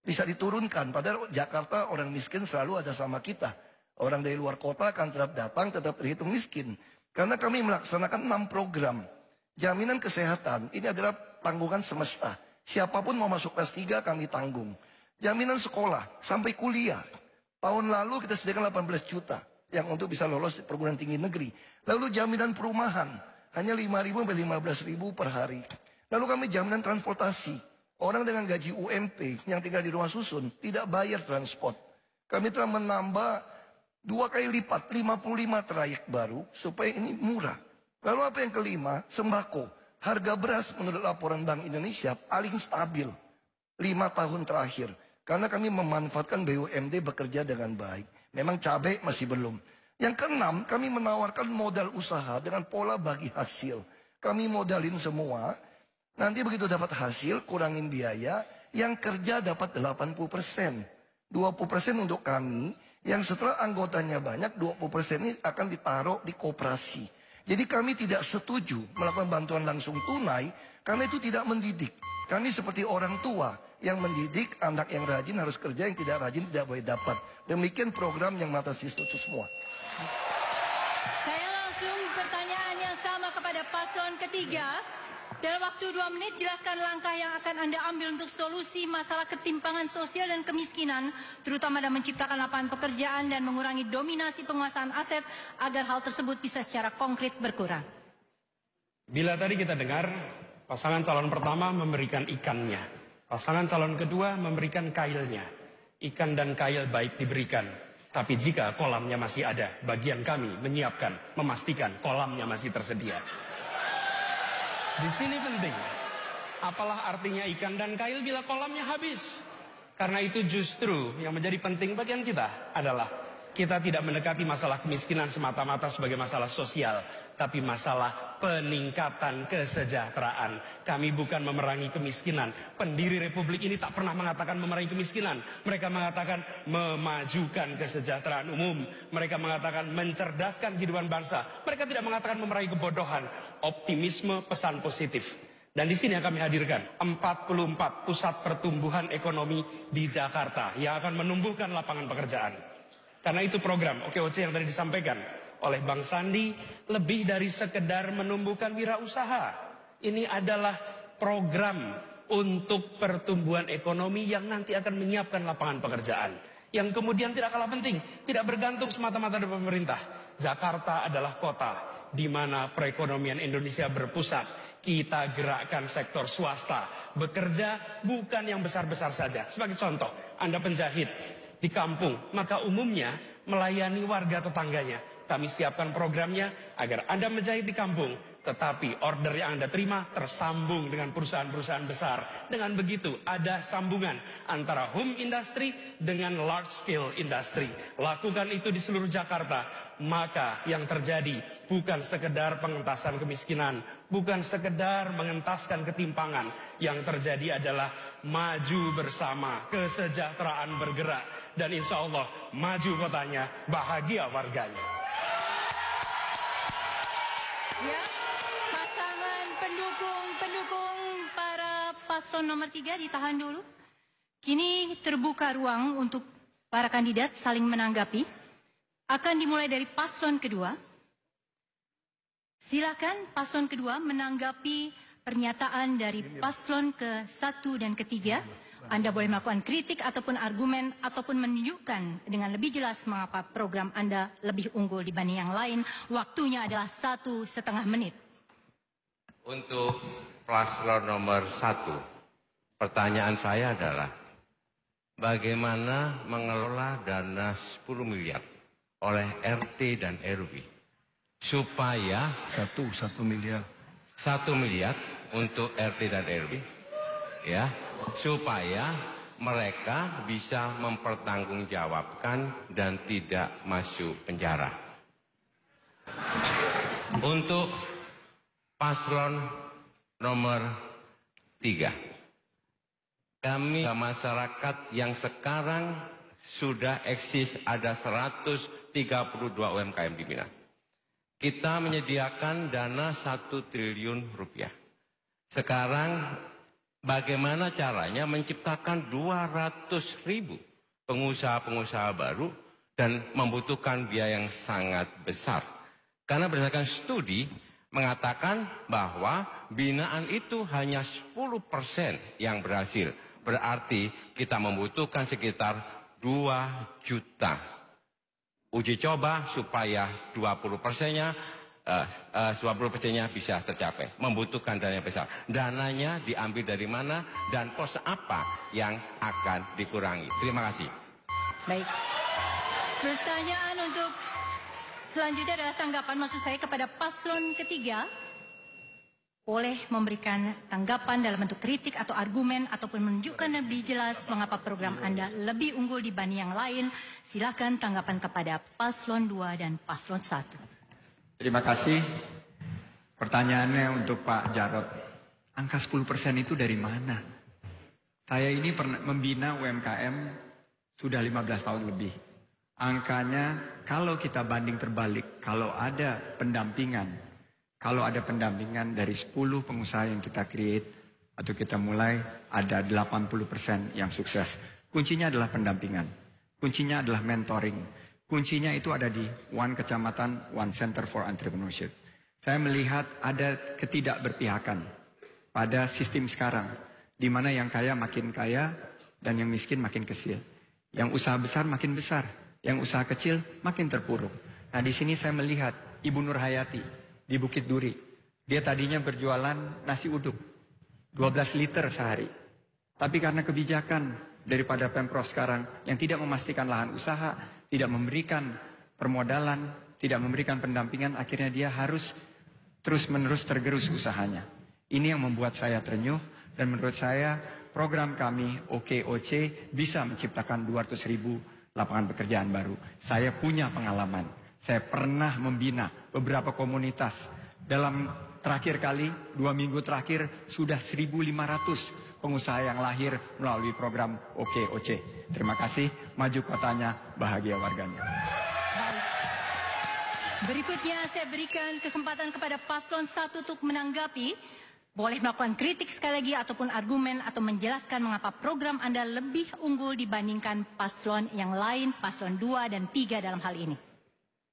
diturunkan? Padahal Jakarta orang miskin selalu ada sama kita. Orang dari luar kota akan tetap datang, tetap terhitung miskin. Karena kami melaksanakan 6 program. Jaminan kesehatan, ini adalah tanggungan semesta. Siapapun mau masuk kelas 3 kami tanggung. Jaminan sekolah, sampai kuliah. Tahun lalu kita sediakan 18 juta yang untuk bisa lolos di perguruan tinggi negeri. Lalu jaminan perumahan, hanya 5.000 sampai 15.000 per hari. Lalu kami jaminan transportasi. Orang dengan gaji UMP yang tinggal di rumah susun tidak bayar transport. Kami telah menambah 2 kali lipat, 55 trayek baru supaya ini murah. Lalu apa yang kelima? Sembako. Harga beras menurut laporan Bank Indonesia paling stabil 5 tahun terakhir. Karena kami memanfaatkan BUMD bekerja dengan baik. Memang cabai masih belum. Yang keenam, kami menawarkan modal usaha dengan pola bagi hasil. Kami modalin semua. Nanti begitu dapat hasil, kurangin biaya. Yang kerja dapat 80%. 20% untuk kami. Yang setelah anggotanya banyak, 20% ini akan ditaruh di koperasi. Jadi kami tidak setuju melakukan bantuan langsung tunai. Karena itu tidak mendidik. Kami seperti orang tua yang mendidik anak yang rajin harus kerja, yang tidak rajin tidak boleh dapat. Demikian program yang mengatasi itu semua. Saya langsung pertanyaan yang sama kepada paslon ketiga. Dalam waktu 2 menit, jelaskan langkah yang akan Anda ambil untuk solusi masalah ketimpangan sosial dan kemiskinan, terutama dalam menciptakan lapangan pekerjaan dan mengurangi dominasi penguasaan aset, agar hal tersebut bisa secara konkret berkurang. Bila tadi kita dengar, pasangan calon pertama memberikan ikannya, pasangan calon kedua memberikan kailnya. Ikan dan kail baik diberikan, tapi jika kolamnya masih ada, bagian kami menyiapkan, memastikan kolamnya masih tersedia. Di sini penting, apalah artinya ikan dan kail bila kolamnya habis? Karena itu justru yang menjadi penting bagian kita adalah kita tidak mendekati masalah kemiskinan semata-mata sebagai masalah sosial, tapi masalah peningkatan kesejahteraan. Kami bukan memerangi kemiskinan. Pendiri Republik ini tak pernah mengatakan memerangi kemiskinan. Mereka mengatakan memajukan kesejahteraan umum. Mereka mengatakan mencerdaskan kehidupan bangsa. Mereka tidak mengatakan memerangi kebodohan. Optimisme, pesan positif. Dan di sini yang kami hadirkan 44 pusat pertumbuhan ekonomi di Jakarta yang akan menumbuhkan lapangan pekerjaan. Karena itu program OKOC yang tadi disampaikan oleh Bang Sandi lebih dari sekedar menumbuhkan wirausaha. Ini adalah program untuk pertumbuhan ekonomi yang nanti akan menyiapkan lapangan pekerjaan. Yang kemudian tidak kalah penting, tidak bergantung semata-mata dari pemerintah. Jakarta adalah kota di mana perekonomian Indonesia berpusat. Kita gerakkan sektor swasta, bekerja bukan yang besar-besar saja. Sebagai contoh, Anda penjahit di kampung, maka umumnya melayani warga tetangganya. Kami siapkan programnya agar Anda menjahit di kampung, tetapi order yang Anda terima tersambung dengan perusahaan-perusahaan besar. Dengan begitu ada sambungan antara home industry dengan large scale industry. Lakukan itu di seluruh Jakarta, maka yang terjadi bukan sekedar pengentasan kemiskinan, bukan sekedar mengentaskan ketimpangan. Yang terjadi adalah maju bersama, kesejahteraan bergerak, dan insya Allah maju kotanya, bahagia warganya. Ya, pasangan pendukung para paslon nomor 3 ditahan dulu. Kini terbuka ruang untuk para kandidat saling menanggapi. Akan dimulai dari paslon kedua. Silakan paslon kedua menanggapi pernyataan dari paslon ke-1 dan ke-3. Anda boleh melakukan kritik ataupun argumen ataupun menunjukkan dengan lebih jelas mengapa program Anda lebih unggul dibanding yang lain. Waktunya adalah 1,5 menit. Untuk paslon nomor 1, pertanyaan saya adalah bagaimana mengelola dana 10 miliar oleh RT dan RW supaya 1 miliar 1 miliar untuk RT dan RW, ya, supaya mereka bisa mempertanggungjawabkan dan tidak masuk penjara. Untuk paslon nomor 3, kami masyarakat yang sekarang sudah eksis ada 132 UMKM di Mina. Kita menyediakan dana 1 triliun rupiah. Sekarang bagaimana caranya menciptakan 200.000 pengusaha-pengusaha baru dan membutuhkan biaya yang sangat besar. Karena berdasarkan studi mengatakan bahwa binaan itu hanya 10% yang berhasil. Berarti kita membutuhkan sekitar 2 juta. Uji coba supaya 20%-nya bisa tercapai. Membutuhkan dana yang besar. Dananya diambil dari mana dan pos apa yang akan dikurangi. Terima kasih. Baik. Pertanyaan untuk selanjutnya adalah tanggapan maksud saya kepada paslon ketiga. Boleh memberikan tanggapan dalam bentuk kritik atau argumen ataupun menunjukkan lebih jelas mengapa program Anda lebih unggul dibanding yang lain. Silakan tanggapan kepada paslon 2 dan paslon 1. Terima kasih. Pertanyaannya untuk Pak Jarod. Angka 10% itu dari mana? Saya ini pernah membina UMKM sudah 15 tahun lebih. Angkanya kalau kita banding terbalik, kalau ada pendampingan dari 10 pengusaha yang kita create atau kita mulai, ada 80% yang sukses. Kuncinya adalah pendampingan. Kuncinya adalah mentoring. Kuncinya itu ada di One Kecamatan, One Center for Entrepreneurship. Saya melihat ada ketidakberpihakan pada sistem sekarang, di mana yang kaya makin kaya dan yang miskin makin kecil. Yang usaha besar makin besar, yang usaha kecil makin terpuruk. Nah, di sini saya melihat Ibu Nur Hayati di Bukit Duri. Dia tadinya berjualan nasi uduk 12 liter sehari. Tapi karena kebijakan daripada Pemprov sekarang yang tidak memastikan lahan usaha, tidak memberikan permodalan, tidak memberikan pendampingan, akhirnya dia harus terus-menerus tergerus usahanya. Ini yang membuat saya terenyuh dan menurut saya program kami OKOC bisa menciptakan 200.000 lapangan pekerjaan baru. Saya punya pengalaman. Saya pernah membina beberapa komunitas. Dalam terakhir kali, 2 minggu terakhir, sudah 1.500 pengusaha yang lahir melalui program OKOC. Terima kasih, maju kotanya, bahagia warganya. Berikutnya saya berikan kesempatan kepada paslon 1 untuk menanggapi. Boleh melakukan kritik sekali lagi ataupun argumen atau menjelaskan mengapa program Anda lebih unggul dibandingkan paslon yang lain, paslon 2 dan 3 dalam hal ini.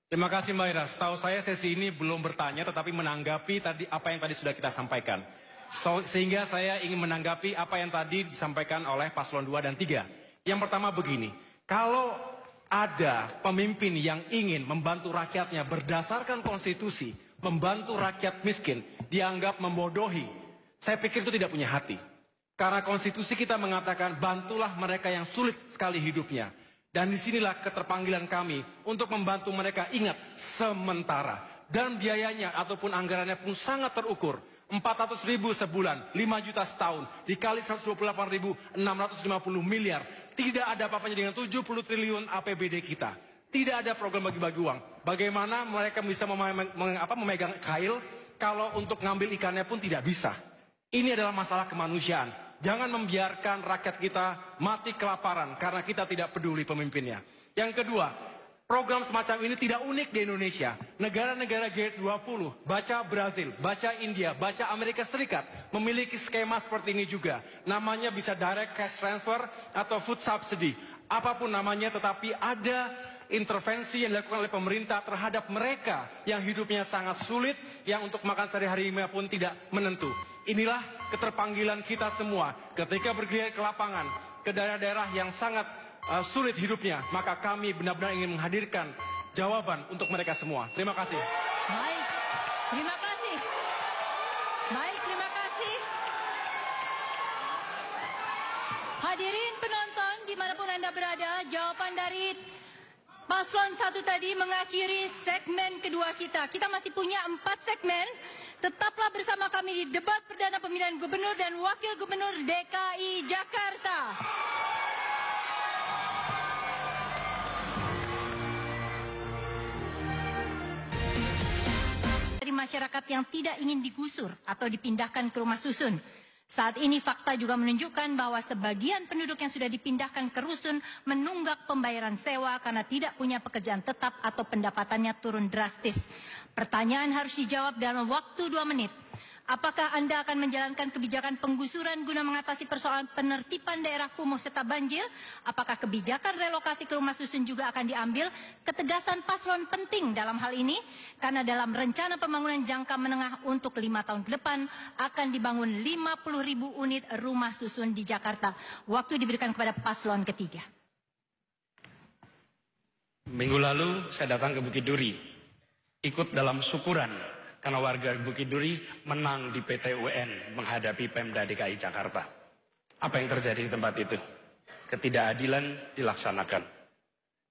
Terima kasih Mbak Ira. Setahu saya sesi ini belum bertanya tetapi menanggapi tadi apa yang tadi sudah kita sampaikan. Sehingga saya ingin menanggapi apa yang tadi disampaikan oleh paslon 2 dan 3. Yang pertama begini, kalau ada pemimpin yang ingin membantu rakyatnya berdasarkan konstitusi, membantu rakyat miskin, dianggap membodohi. Saya pikir itu tidak punya hati. Karena konstitusi kita mengatakan bantulah mereka yang sulit sekali hidupnya. Dan disinilah keterpanggilan kami untuk membantu mereka. Ingat, sementara. Dan biayanya ataupun anggarannya pun sangat terukur. 400.000 sebulan, 5 juta setahun, dikali 128.650 miliar. Tidak ada apa-apanya dengan 70 triliun APBD kita. Tidak ada program bagi-bagi uang. Bagaimana mereka bisa memegang kail kalau untuk ngambil ikannya pun tidak bisa. Ini adalah masalah kemanusiaan. Jangan membiarkan rakyat kita mati kelaparan karena kita tidak peduli pemimpinnya. Yang kedua, Program semacam ini tidak unik di Indonesia. Negara-negara G20, baca Brazil, baca India, baca Amerika Serikat, memiliki skema seperti ini juga. Namanya bisa direct cash transfer atau food subsidy. Apapun namanya, tetapi ada intervensi yang dilakukan oleh pemerintah terhadap mereka yang hidupnya sangat sulit, yang untuk makan sehari-harinya pun tidak menentu. Inilah keterpanggilan kita semua ketika pergi ke lapangan, ke daerah-daerah yang sangat sulit hidupnya, maka kami benar-benar ingin menghadirkan jawaban untuk mereka semua. Terima kasih. Baik, terima kasih. Baik, terima kasih. Hadirin penonton, dimanapun Anda berada, jawaban dari Paslon 1 tadi mengakhiri segmen kedua kita. Kita masih punya 4 segmen. Tetaplah bersama kami di debat perdana pemilihan Gubernur dan Wakil Gubernur DKI Jakarta. Dari masyarakat yang tidak ingin digusur atau dipindahkan ke rumah susun. Saat ini fakta juga menunjukkan bahwa sebagian penduduk yang sudah dipindahkan ke rusun menunggak pembayaran sewa karena tidak punya pekerjaan tetap atau pendapatannya turun drastis. Pertanyaan harus dijawab dalam waktu 2 menit. Apakah Anda akan menjalankan kebijakan penggusuran guna mengatasi persoalan penertiban daerah kumuh serta banjir? Apakah kebijakan relokasi ke rumah susun juga akan diambil? Ketegasan paslon penting dalam hal ini, karena dalam rencana pembangunan jangka menengah untuk 5 tahun ke depan akan dibangun 50.000 unit rumah susun di Jakarta. Waktu diberikan kepada paslon ketiga. Minggu lalu saya datang ke Bukit Duri, ikut dalam syukuran karena warga Bukit Duri menang di PT UN menghadapi Pemda DKI Jakarta. Apa yang terjadi di tempat itu? Ketidakadilan dilaksanakan.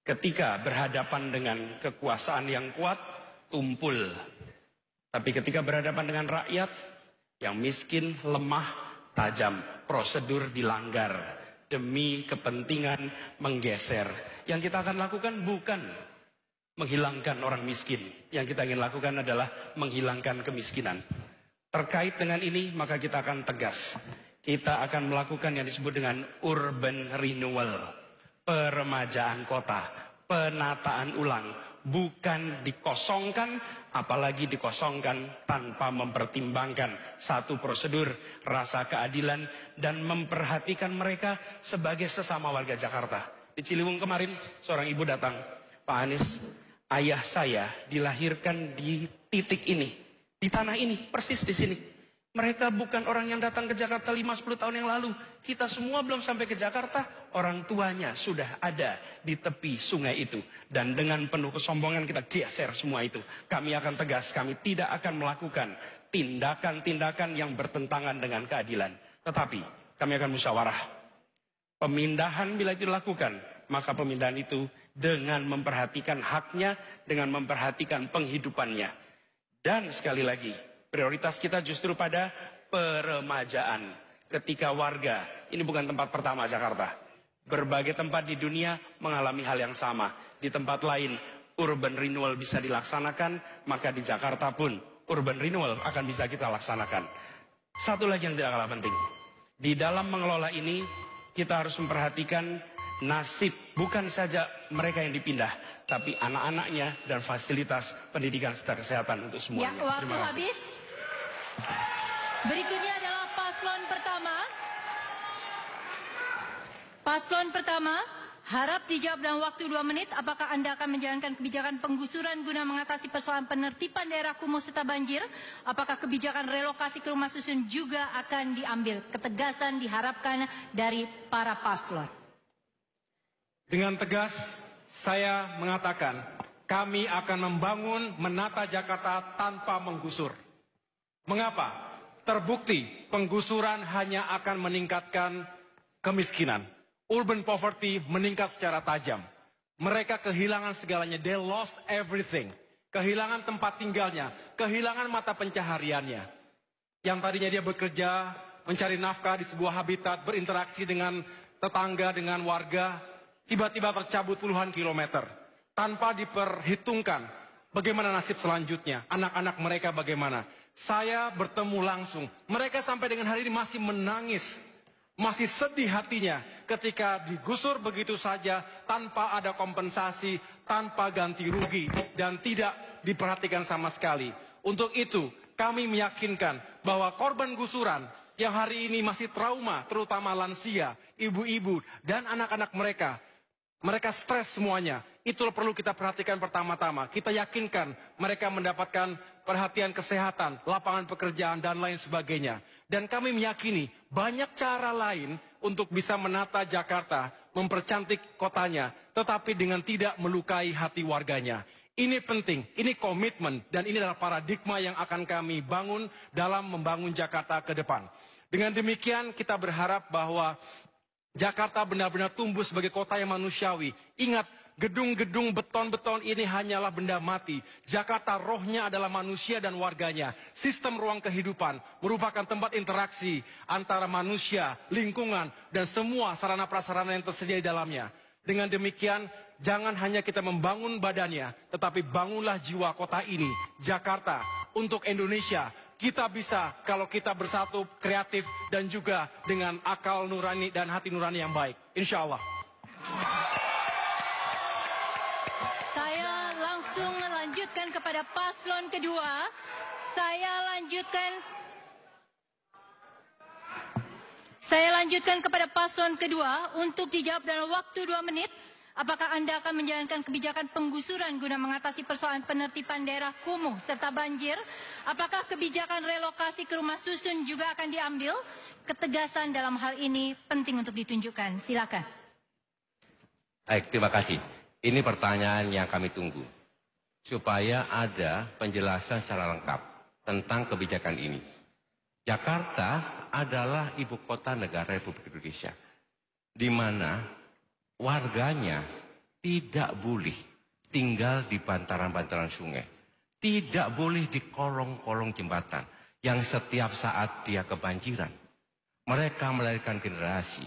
Ketika berhadapan dengan kekuasaan yang kuat, tumpul. Tapi ketika berhadapan dengan rakyat yang miskin, lemah, tajam, prosedur dilanggar demi kepentingan menggeser. Yang kita akan lakukan bukan menghilangkan orang miskin. Yang kita ingin lakukan adalah menghilangkan kemiskinan. Terkait dengan ini, maka kita akan tegas. Kita akan melakukan yang disebut dengan urban renewal. Peremajaan kota. Penataan ulang. Bukan dikosongkan, apalagi dikosongkan tanpa mempertimbangkan satu prosedur, rasa keadilan, dan memperhatikan mereka sebagai sesama warga Jakarta. Di Ciliwung kemarin, seorang ibu datang. Pak Anies, ayah saya dilahirkan di titik ini, di tanah ini, persis di sini. Mereka bukan orang yang datang ke Jakarta 5-10 tahun yang lalu. Kita semua belum sampai ke Jakarta, orang tuanya sudah ada di tepi sungai itu. Dan dengan penuh kesombongan kita geser semua itu. Kami akan tegas, kami tidak akan melakukan tindakan-tindakan yang bertentangan dengan keadilan. Tetapi kami akan musyawarah. Pemindahan bila itu dilakukan, maka pemindahan itu dengan memperhatikan haknya, dengan memperhatikan penghidupannya. Dan sekali lagi, prioritas kita justru pada peremajaan. Ketika warga, ini bukan tempat pertama Jakarta. Berbagai tempat di dunia mengalami hal yang sama. Di tempat lain, urban renewal bisa dilaksanakan, maka di Jakarta pun urban renewal akan bisa kita laksanakan. Satu lagi yang tidak kalah penting. Di dalam mengelola ini, kita harus memperhatikan nasib bukan saja mereka yang dipindah, tapi anak-anaknya dan fasilitas pendidikan serta kesehatan untuk semuanya. Ya, waktu habis. Berikutnya adalah paslon pertama. Paslon pertama, harap dijawab dalam waktu 2 menit. Apakah Anda akan menjalankan kebijakan penggusuran guna mengatasi persoalan penertiban daerah kumuh serta banjir? Apakah kebijakan relokasi ke rumah susun juga akan diambil? Ketegasan diharapkan dari para paslon. Dengan tegas, saya mengatakan, kami akan membangun menata Jakarta tanpa menggusur. Mengapa? Terbukti penggusuran hanya akan meningkatkan kemiskinan. Urban poverty meningkat secara tajam. Mereka kehilangan segalanya, they lost everything. Kehilangan tempat tinggalnya, kehilangan mata pencahariannya. Yang tadinya dia bekerja, mencari nafkah di sebuah habitat, berinteraksi dengan tetangga, dengan warga, tiba-tiba tercabut puluhan kilometer. Tanpa diperhitungkan bagaimana nasib selanjutnya. Anak-anak mereka bagaimana. Saya bertemu langsung. Mereka sampai dengan hari ini masih menangis. masih sedih hatinya ketika digusur begitu saja tanpa ada kompensasi, tanpa ganti rugi, dan tidak diperhatikan sama sekali. Untuk itu, kami meyakinkan bahwa korban gusuran yang hari ini masih trauma, terutama lansia, ibu-ibu, dan anak-anak mereka stres semuanya. Itu perlu kita perhatikan pertama-tama. Kita yakinkan mereka mendapatkan perhatian kesehatan, lapangan pekerjaan, dan lain sebagainya. Dan kami meyakini banyak cara lain untuk bisa menata Jakarta, mempercantik kotanya, tetapi dengan tidak melukai hati warganya. Ini penting, ini komitmen, dan ini adalah paradigma yang akan kami bangun dalam membangun Jakarta ke depan. Dengan demikian kita berharap bahwa Jakarta benar-benar tumbuh sebagai kota yang manusiawi. Ingat, gedung-gedung beton-beton ini hanyalah benda mati. Jakarta rohnya adalah manusia dan warganya. Sistem ruang kehidupan merupakan tempat interaksi antara manusia, lingkungan, dan semua sarana-prasarana yang tersedia di dalamnya. Dengan demikian, jangan hanya kita membangun badannya, tetapi bangunlah jiwa kota ini, Jakarta, untuk Indonesia. Kita bisa kalau kita bersatu, kreatif, dan juga dengan akal nurani dan hati nurani yang baik. Insya Allah. Saya langsung melanjutkan kepada paslon kedua. Saya lanjutkan kepada paslon kedua untuk dijawab dalam waktu 2 menit. Apakah Anda akan menjalankan kebijakan penggusuran guna mengatasi persoalan penertiban daerah kumuh serta banjir? Apakah kebijakan relokasi ke rumah susun juga akan diambil? Ketegasan dalam hal ini penting untuk ditunjukkan. Silakan. Baik, terima kasih. Ini pertanyaan yang kami tunggu. Supaya ada penjelasan secara lengkap tentang kebijakan ini. Jakarta adalah ibu kota negara Republik Indonesia. Di mana warganya tidak boleh tinggal di bantaran-bantaran sungai. Tidak boleh di kolong-kolong jembatan yang setiap saat dia kebanjiran. Mereka melahirkan generasi.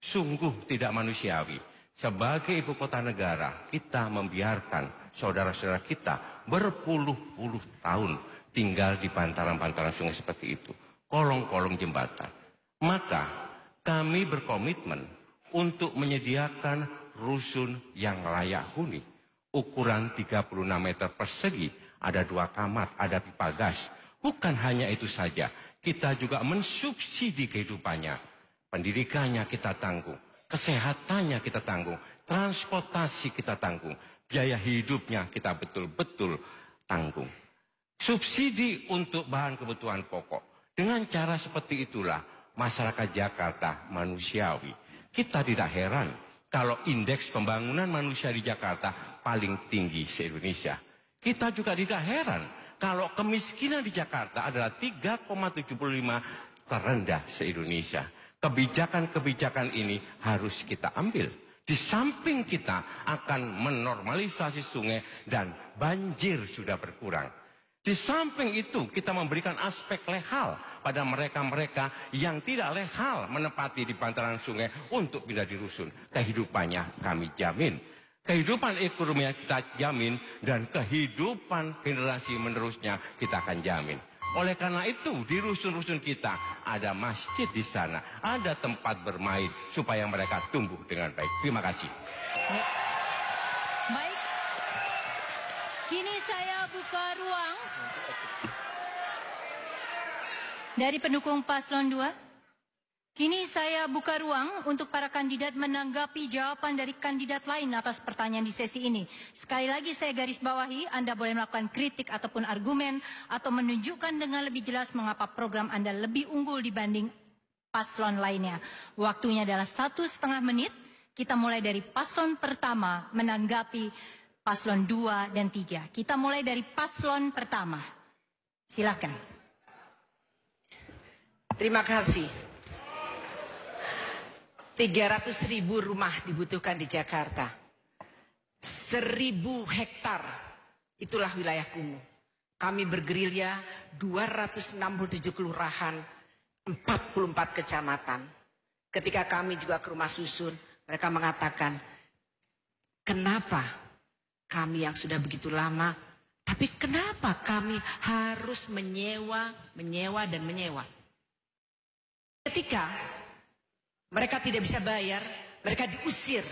Sungguh tidak manusiawi. Sebagai ibu kota negara, kita membiarkan saudara-saudara kita berpuluh-puluh tahun tinggal di bantaran-bantaran sungai seperti itu. Kolong-kolong jembatan. Maka kami berkomitmen untuk menyediakan rusun yang layak huni. Ukuran 36 meter persegi, ada 2 kamar, ada pipa gas. Bukan hanya itu saja, kita juga mensubsidi kehidupannya. Pendidikannya kita tanggung, kesehatannya kita tanggung, transportasi kita tanggung, biaya hidupnya kita betul-betul tanggung. Subsidi untuk bahan kebutuhan pokok. Dengan cara seperti itulah masyarakat Jakarta manusiawi. Kita tidak heran kalau indeks pembangunan manusia di Jakarta paling tinggi se-Indonesia. Kita juga tidak heran kalau kemiskinan di Jakarta adalah 3,75 terendah se-Indonesia. Kebijakan-kebijakan ini harus kita ambil. Di samping kita akan menormalisasi sungai dan banjir sudah berkurang. Di samping itu kita memberikan aspek legal pada mereka-mereka yang tidak legal menempati di bantaran sungai untuk pindah di rusun. Kehidupannya kami jamin. Kehidupan ekonomi kita jamin dan kehidupan generasi menerusnya kita akan jamin. Oleh karena itu di rusun-rusun kita ada masjid di sana, ada tempat bermain supaya mereka tumbuh dengan baik. Terima kasih. Baik. Kini saya buka ruang dari pendukung paslon 2. Kini saya buka ruang untuk para kandidat menanggapi jawaban dari kandidat lain atas pertanyaan di sesi ini. Sekali lagi saya garis bawahi, Anda boleh melakukan kritik ataupun argumen atau menunjukkan dengan lebih jelas mengapa program Anda lebih unggul dibanding paslon lainnya. Waktunya adalah 1,5 menit. Kita mulai dari paslon pertama menanggapi paslon 2 dan 3. Kita mulai dari paslon pertama. Silakan. Terima kasih. 300.000 rumah dibutuhkan di Jakarta. 1.000 hektar, itulah wilayah kumuh. Kami bergerilya 267 kelurahan, 44 kecamatan. Ketika kami juga ke rumah susun, mereka mengatakan, kenapa kami yang sudah begitu lama, tapi kenapa kami harus menyewa dan menyewa? Ketika Mereka tidak bisa bayar, mereka diusir.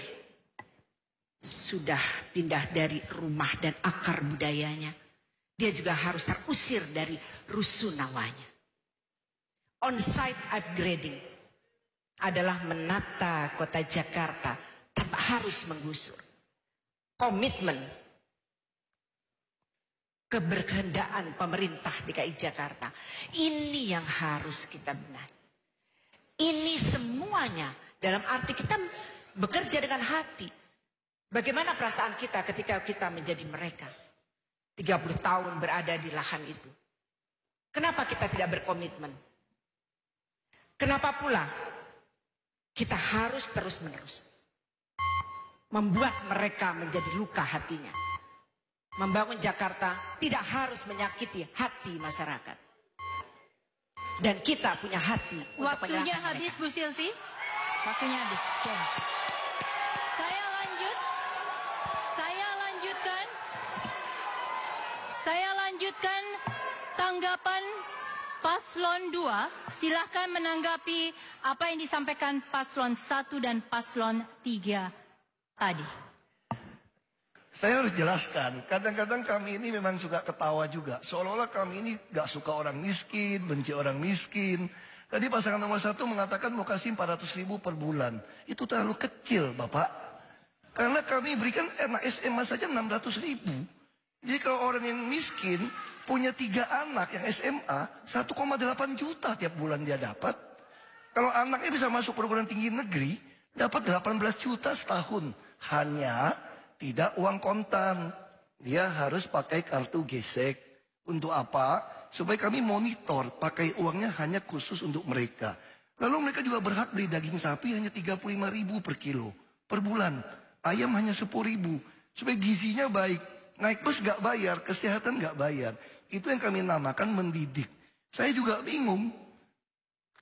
Sudah pindah dari rumah dan akar budayanya. Dia juga harus terusir dari rusunawanya. On-site upgrading adalah menata kota Jakarta tanpa harus menggusur. Komitmen keberkehendaan pemerintah DKI Jakarta. Ini yang harus kita benahi. Ini semuanya dalam arti kita bekerja dengan hati. Bagaimana perasaan kita ketika kita menjadi mereka? 30 tahun berada di lahan itu. Kenapa kita tidak berkomitmen? Kenapa pula kita harus terus-menerus membuat mereka menjadi luka hatinya? Membangun Jakarta tidak harus menyakiti hati masyarakat. Dan kita punya hati untuk Waktunya menyerahkan habis, mereka. Bu Silvi. Waktunya habis. Oke. Saya lanjutkan tanggapan Paslon 2. Silahkan menanggapi apa yang disampaikan Paslon 1 dan Paslon 3 tadi. Saya harus jelaskan, kadang-kadang kami ini memang suka ketawa juga. Seolah-olah kami ini gak suka orang miskin, benci orang miskin. Tadi pasangan nomor 1 mengatakan mau kasih 400.000 per bulan. Itu terlalu kecil, Bapak. Karena kami berikan anak SMA saja 600.000. Jadi kalau orang yang miskin punya 3 anak yang SMA, 1,8 juta tiap bulan dia dapat. Kalau anaknya bisa masuk perguruan tinggi negeri, dapat 18 juta setahun. Hanya tidak uang kontan. Dia harus pakai kartu gesek. Untuk apa? Supaya kami monitor pakai uangnya hanya khusus untuk mereka. Lalu mereka juga berhak beli daging sapi hanya 35.000 per kilo. Per bulan. Ayam hanya 10.000. Supaya gizinya baik. Naik bus gak bayar, kesehatan gak bayar. Itu yang kami namakan mendidik. Saya juga bingung.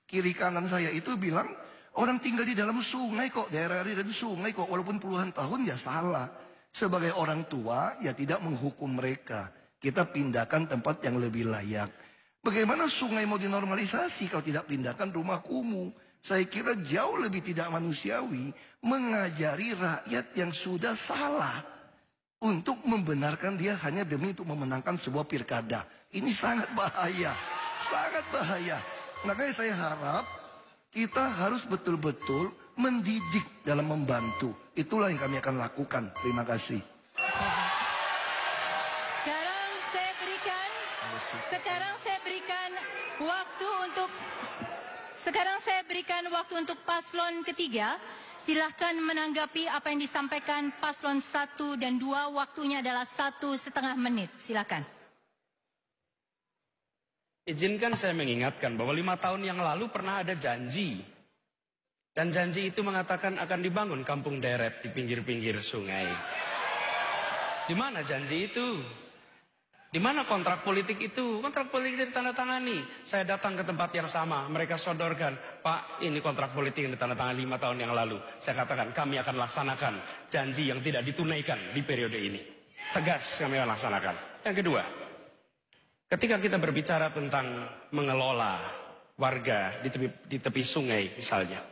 Kiri kanan saya itu bilang, orang tinggal di dalam sungai kok, daerah aliran sungai kok, walaupun puluhan tahun ya salah. Sebagai orang tua ya tidak menghukum mereka. Kita pindahkan tempat yang lebih layak. Bagaimana sungai mau dinormalisasi kalau tidak pindahkan rumah kumuh? Saya kira jauh lebih tidak manusiawi mengajari rakyat yang sudah salah untuk membenarkan dia hanya demi untuk memenangkan sebuah pilkada. Ini sangat bahaya. Sangat bahaya. Makanya saya harap kita harus betul-betul mendidik dalam membantu. Itulah yang kami akan lakukan. Terima kasih. Sekarang saya berikan waktu untuk paslon ketiga. Silahkan menanggapi apa yang disampaikan paslon 1 dan 2. Waktunya adalah 1,5 menit. Silahkan. Izinkan saya mengingatkan bahwa 5 tahun yang lalu pernah ada janji. Dan janji itu mengatakan akan dibangun kampung deret di pinggir-pinggir sungai. Di mana janji itu? Di mana kontrak politik itu? Kontrak politik itu ditandatangani. Saya datang ke tempat yang sama. Mereka sodorkan, Pak, ini kontrak politik yang ditandatangani 5 tahun yang lalu. Saya katakan, kami akan laksanakan janji yang tidak ditunaikan di periode ini. Tegas kami akan laksanakan. Yang kedua, ketika kita berbicara tentang mengelola warga di tepi sungai misalnya.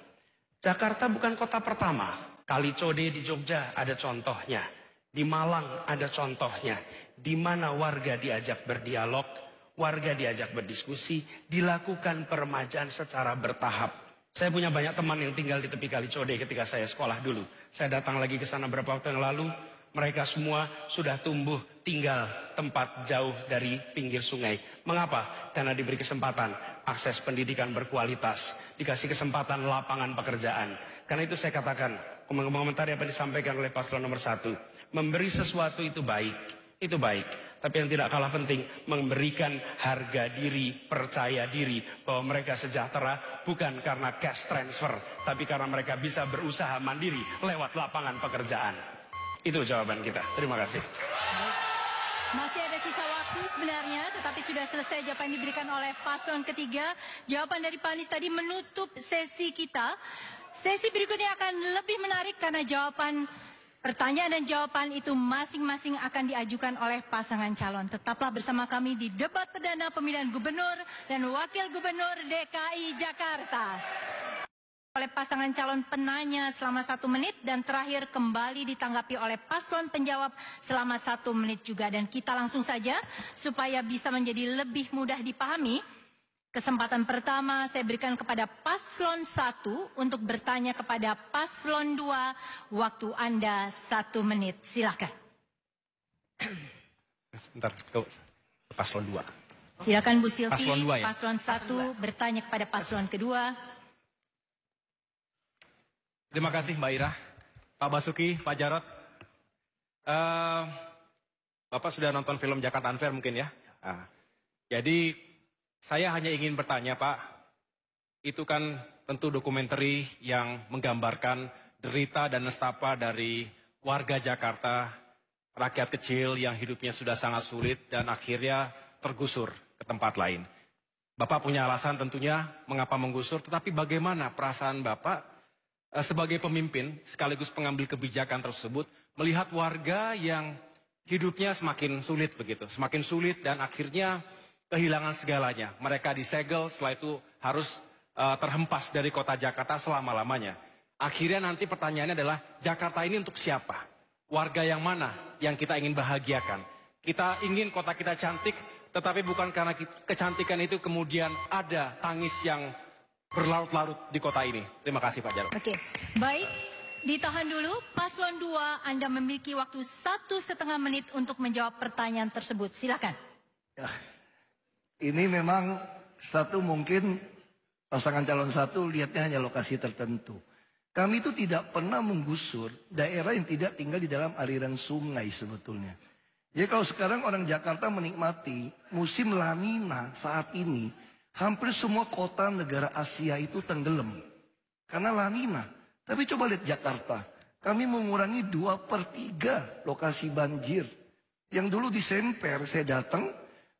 Jakarta bukan kota pertama. Kali Code di Jogja ada contohnya. Di Malang ada contohnya. Di mana warga diajak berdialog, warga diajak berdiskusi, dilakukan peremajaan secara bertahap. Saya punya banyak teman yang tinggal di tepi Kali Code ketika saya sekolah dulu. Saya datang lagi ke sana beberapa waktu yang lalu. Mereka semua sudah tumbuh tinggal tempat jauh dari pinggir sungai. Mengapa? Karena diberi kesempatan akses pendidikan berkualitas, dikasih kesempatan lapangan pekerjaan. Karena itu saya katakan, mengomentari apa yang disampaikan oleh paslon nomor 1, memberi sesuatu itu baik. Itu baik, tapi yang tidak kalah penting memberikan harga diri, percaya diri bahwa mereka sejahtera bukan karena cash transfer, tapi karena mereka bisa berusaha mandiri lewat lapangan pekerjaan. Itu jawaban kita. Terima kasih. Masih ada sisa waktu sebenarnya, tetapi sudah selesai jawaban yang diberikan oleh paslon ketiga. Jawaban dari Pak Anies tadi menutup sesi kita. Sesi berikutnya akan lebih menarik karena jawaban pertanyaan dan jawaban itu masing-masing akan diajukan oleh pasangan calon. Tetaplah bersama kami di debat perdana pemilihan gubernur dan wakil gubernur DKI Jakarta. oleh pasangan calon penanya selama 1 menit dan terakhir kembali ditanggapi oleh paslon penjawab selama 1 menit juga. Dan kita langsung saja supaya bisa menjadi lebih mudah dipahami. Kesempatan pertama saya berikan kepada paslon 1 untuk bertanya kepada paslon 2. Waktu Anda 1 menit. Silakan. Sebentar, ke paslon 2. Silakan Bu Silvi, Paslon 2 ya? paslon 1 bertanya kepada paslon kedua. Terima kasih Mbak Ira, Pak Basuki, Pak Jarod. Bapak sudah nonton film Jakarta Unfair mungkin ya? Jadi saya hanya ingin bertanya Pak, itu kan tentu dokumenter yang menggambarkan derita dan nestapa dari warga Jakarta, rakyat kecil yang hidupnya sudah sangat sulit dan akhirnya tergusur ke tempat lain. Bapak punya alasan tentunya mengapa menggusur, tetapi bagaimana perasaan Bapak sebagai pemimpin sekaligus pengambil kebijakan tersebut melihat warga yang hidupnya semakin sulit begitu, semakin sulit dan akhirnya kehilangan segalanya. Mereka disegel, setelah itu harus terhempas dari kota Jakarta selama-lamanya. Akhirnya nanti pertanyaannya adalah Jakarta ini untuk siapa? Warga yang mana yang kita ingin bahagiakan? Kita ingin kota kita cantik, tetapi bukan karena kecantikan itu kemudian ada tangis yang berlarut-larut di kota ini. Terima kasih Pak Jarod. Oke, baik. Ditahan dulu. Paslon 2, Anda memiliki waktu 1,5 menit untuk menjawab pertanyaan tersebut. Silakan. Ya, ini memang mungkin pasangan calon 1 lihatnya hanya lokasi tertentu. Kami itu tidak pernah menggusur daerah yang tidak tinggal di dalam aliran sungai sebetulnya. Jadi kalau sekarang orang Jakarta menikmati musim La Nina saat ini, hampir semua kota negara Asia itu tenggelam. Karena La Nina. Tapi coba lihat Jakarta. Kami mengurangi 2/3 lokasi banjir. Yang dulu di Semper saya datang,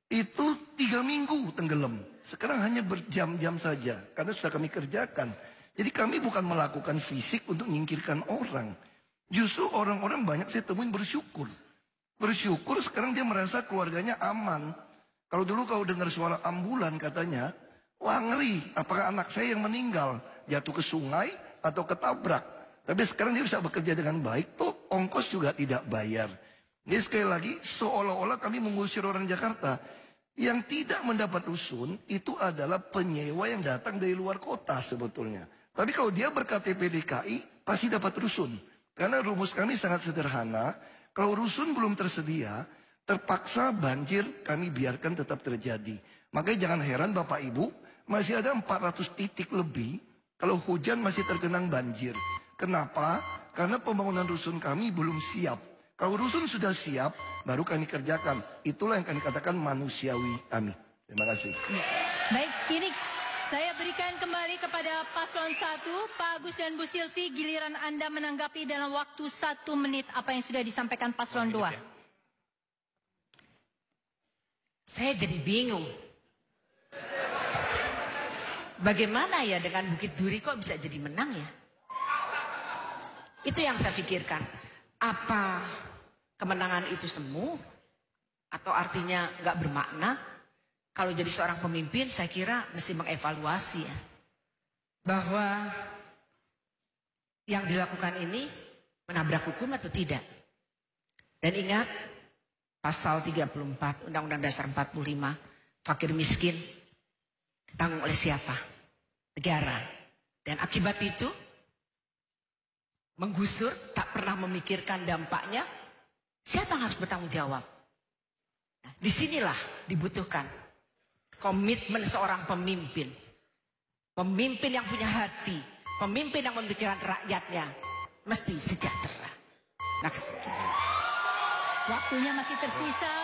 itu 3 minggu tenggelam. Sekarang hanya berjam-jam saja. Karena sudah kami kerjakan. Jadi kami bukan melakukan fisik untuk menyingkirkan orang. Justru orang-orang banyak saya temuin bersyukur. Bersyukur sekarang dia merasa keluarganya aman. Kalau dulu kau dengar suara ambulan katanya, wah ngeri, apakah anak saya yang meninggal, jatuh ke sungai atau ketabrak. Tapi sekarang dia bisa bekerja dengan baik, tuh ongkos juga tidak bayar. Jadi sekali lagi, seolah-olah kami mengusir orang Jakarta. Yang tidak mendapat rusun, itu adalah penyewa yang datang dari luar kota sebetulnya. Tapi kalau dia berKTP DKI, pasti dapat rusun. Karena rumus kami sangat sederhana, kalau rusun belum tersedia, terpaksa banjir kami biarkan tetap terjadi. Makanya jangan heran Bapak Ibu, masih ada 400 titik lebih kalau hujan masih tergenang banjir. Kenapa? Karena pembangunan rusun kami belum siap. Kalau rusun sudah siap, baru kami kerjakan. Itulah yang kami katakan manusiawi kami. Terima kasih. Baik, kini saya berikan kembali kepada paslon 1, Pak Agus dan Bu Silvi, giliran Anda menanggapi dalam waktu 1 menit apa yang sudah disampaikan paslon 2. Saya jadi bingung. Bagaimana ya dengan Bukit Duri kok bisa jadi menang ya? Itu yang saya pikirkan. Apa kemenangan itu semu? Atau artinya nggak bermakna? Kalau jadi seorang pemimpin saya kira mesti mengevaluasi ya. Bahwa yang dilakukan ini menabrak hukum atau tidak. Dan ingat, Pasal 34 Undang-Undang Dasar 45, fakir miskin ditanggung oleh siapa? Negara. Dan akibat itu, menggusur tak pernah memikirkan dampaknya, siapa yang harus bertanggung jawab? Nah, disinilah dibutuhkan komitmen seorang pemimpin. Pemimpin yang punya hati, pemimpin yang memikirkan rakyatnya, mesti sejahtera. Nah, waktunya masih tersisa.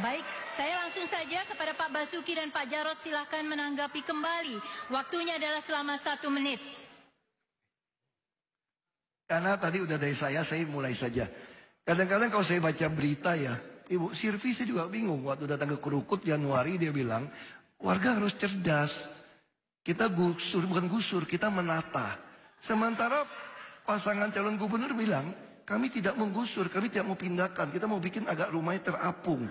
Baik, saya langsung saja kepada Pak Basuki dan Pak Jarod, silahkan menanggapi kembali. Waktunya adalah selama 1 menit. Karena tadi udah dari saya mulai saja. Kadang-kadang kalau saya baca berita ya, Ibu Silvi saya juga bingung. Waktu datang ke Krukut Januari dia bilang, warga harus cerdas. Kita gusur, bukan gusur, kita menata. Sementara pasangan calon gubernur bilang, kami tidak menggusur, kami tidak mau pindahkan. Kita mau bikin agak rumahnya terapung.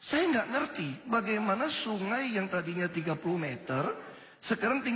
Saya nggak ngerti bagaimana sungai yang tadinya 30 meter, sekarang tinggal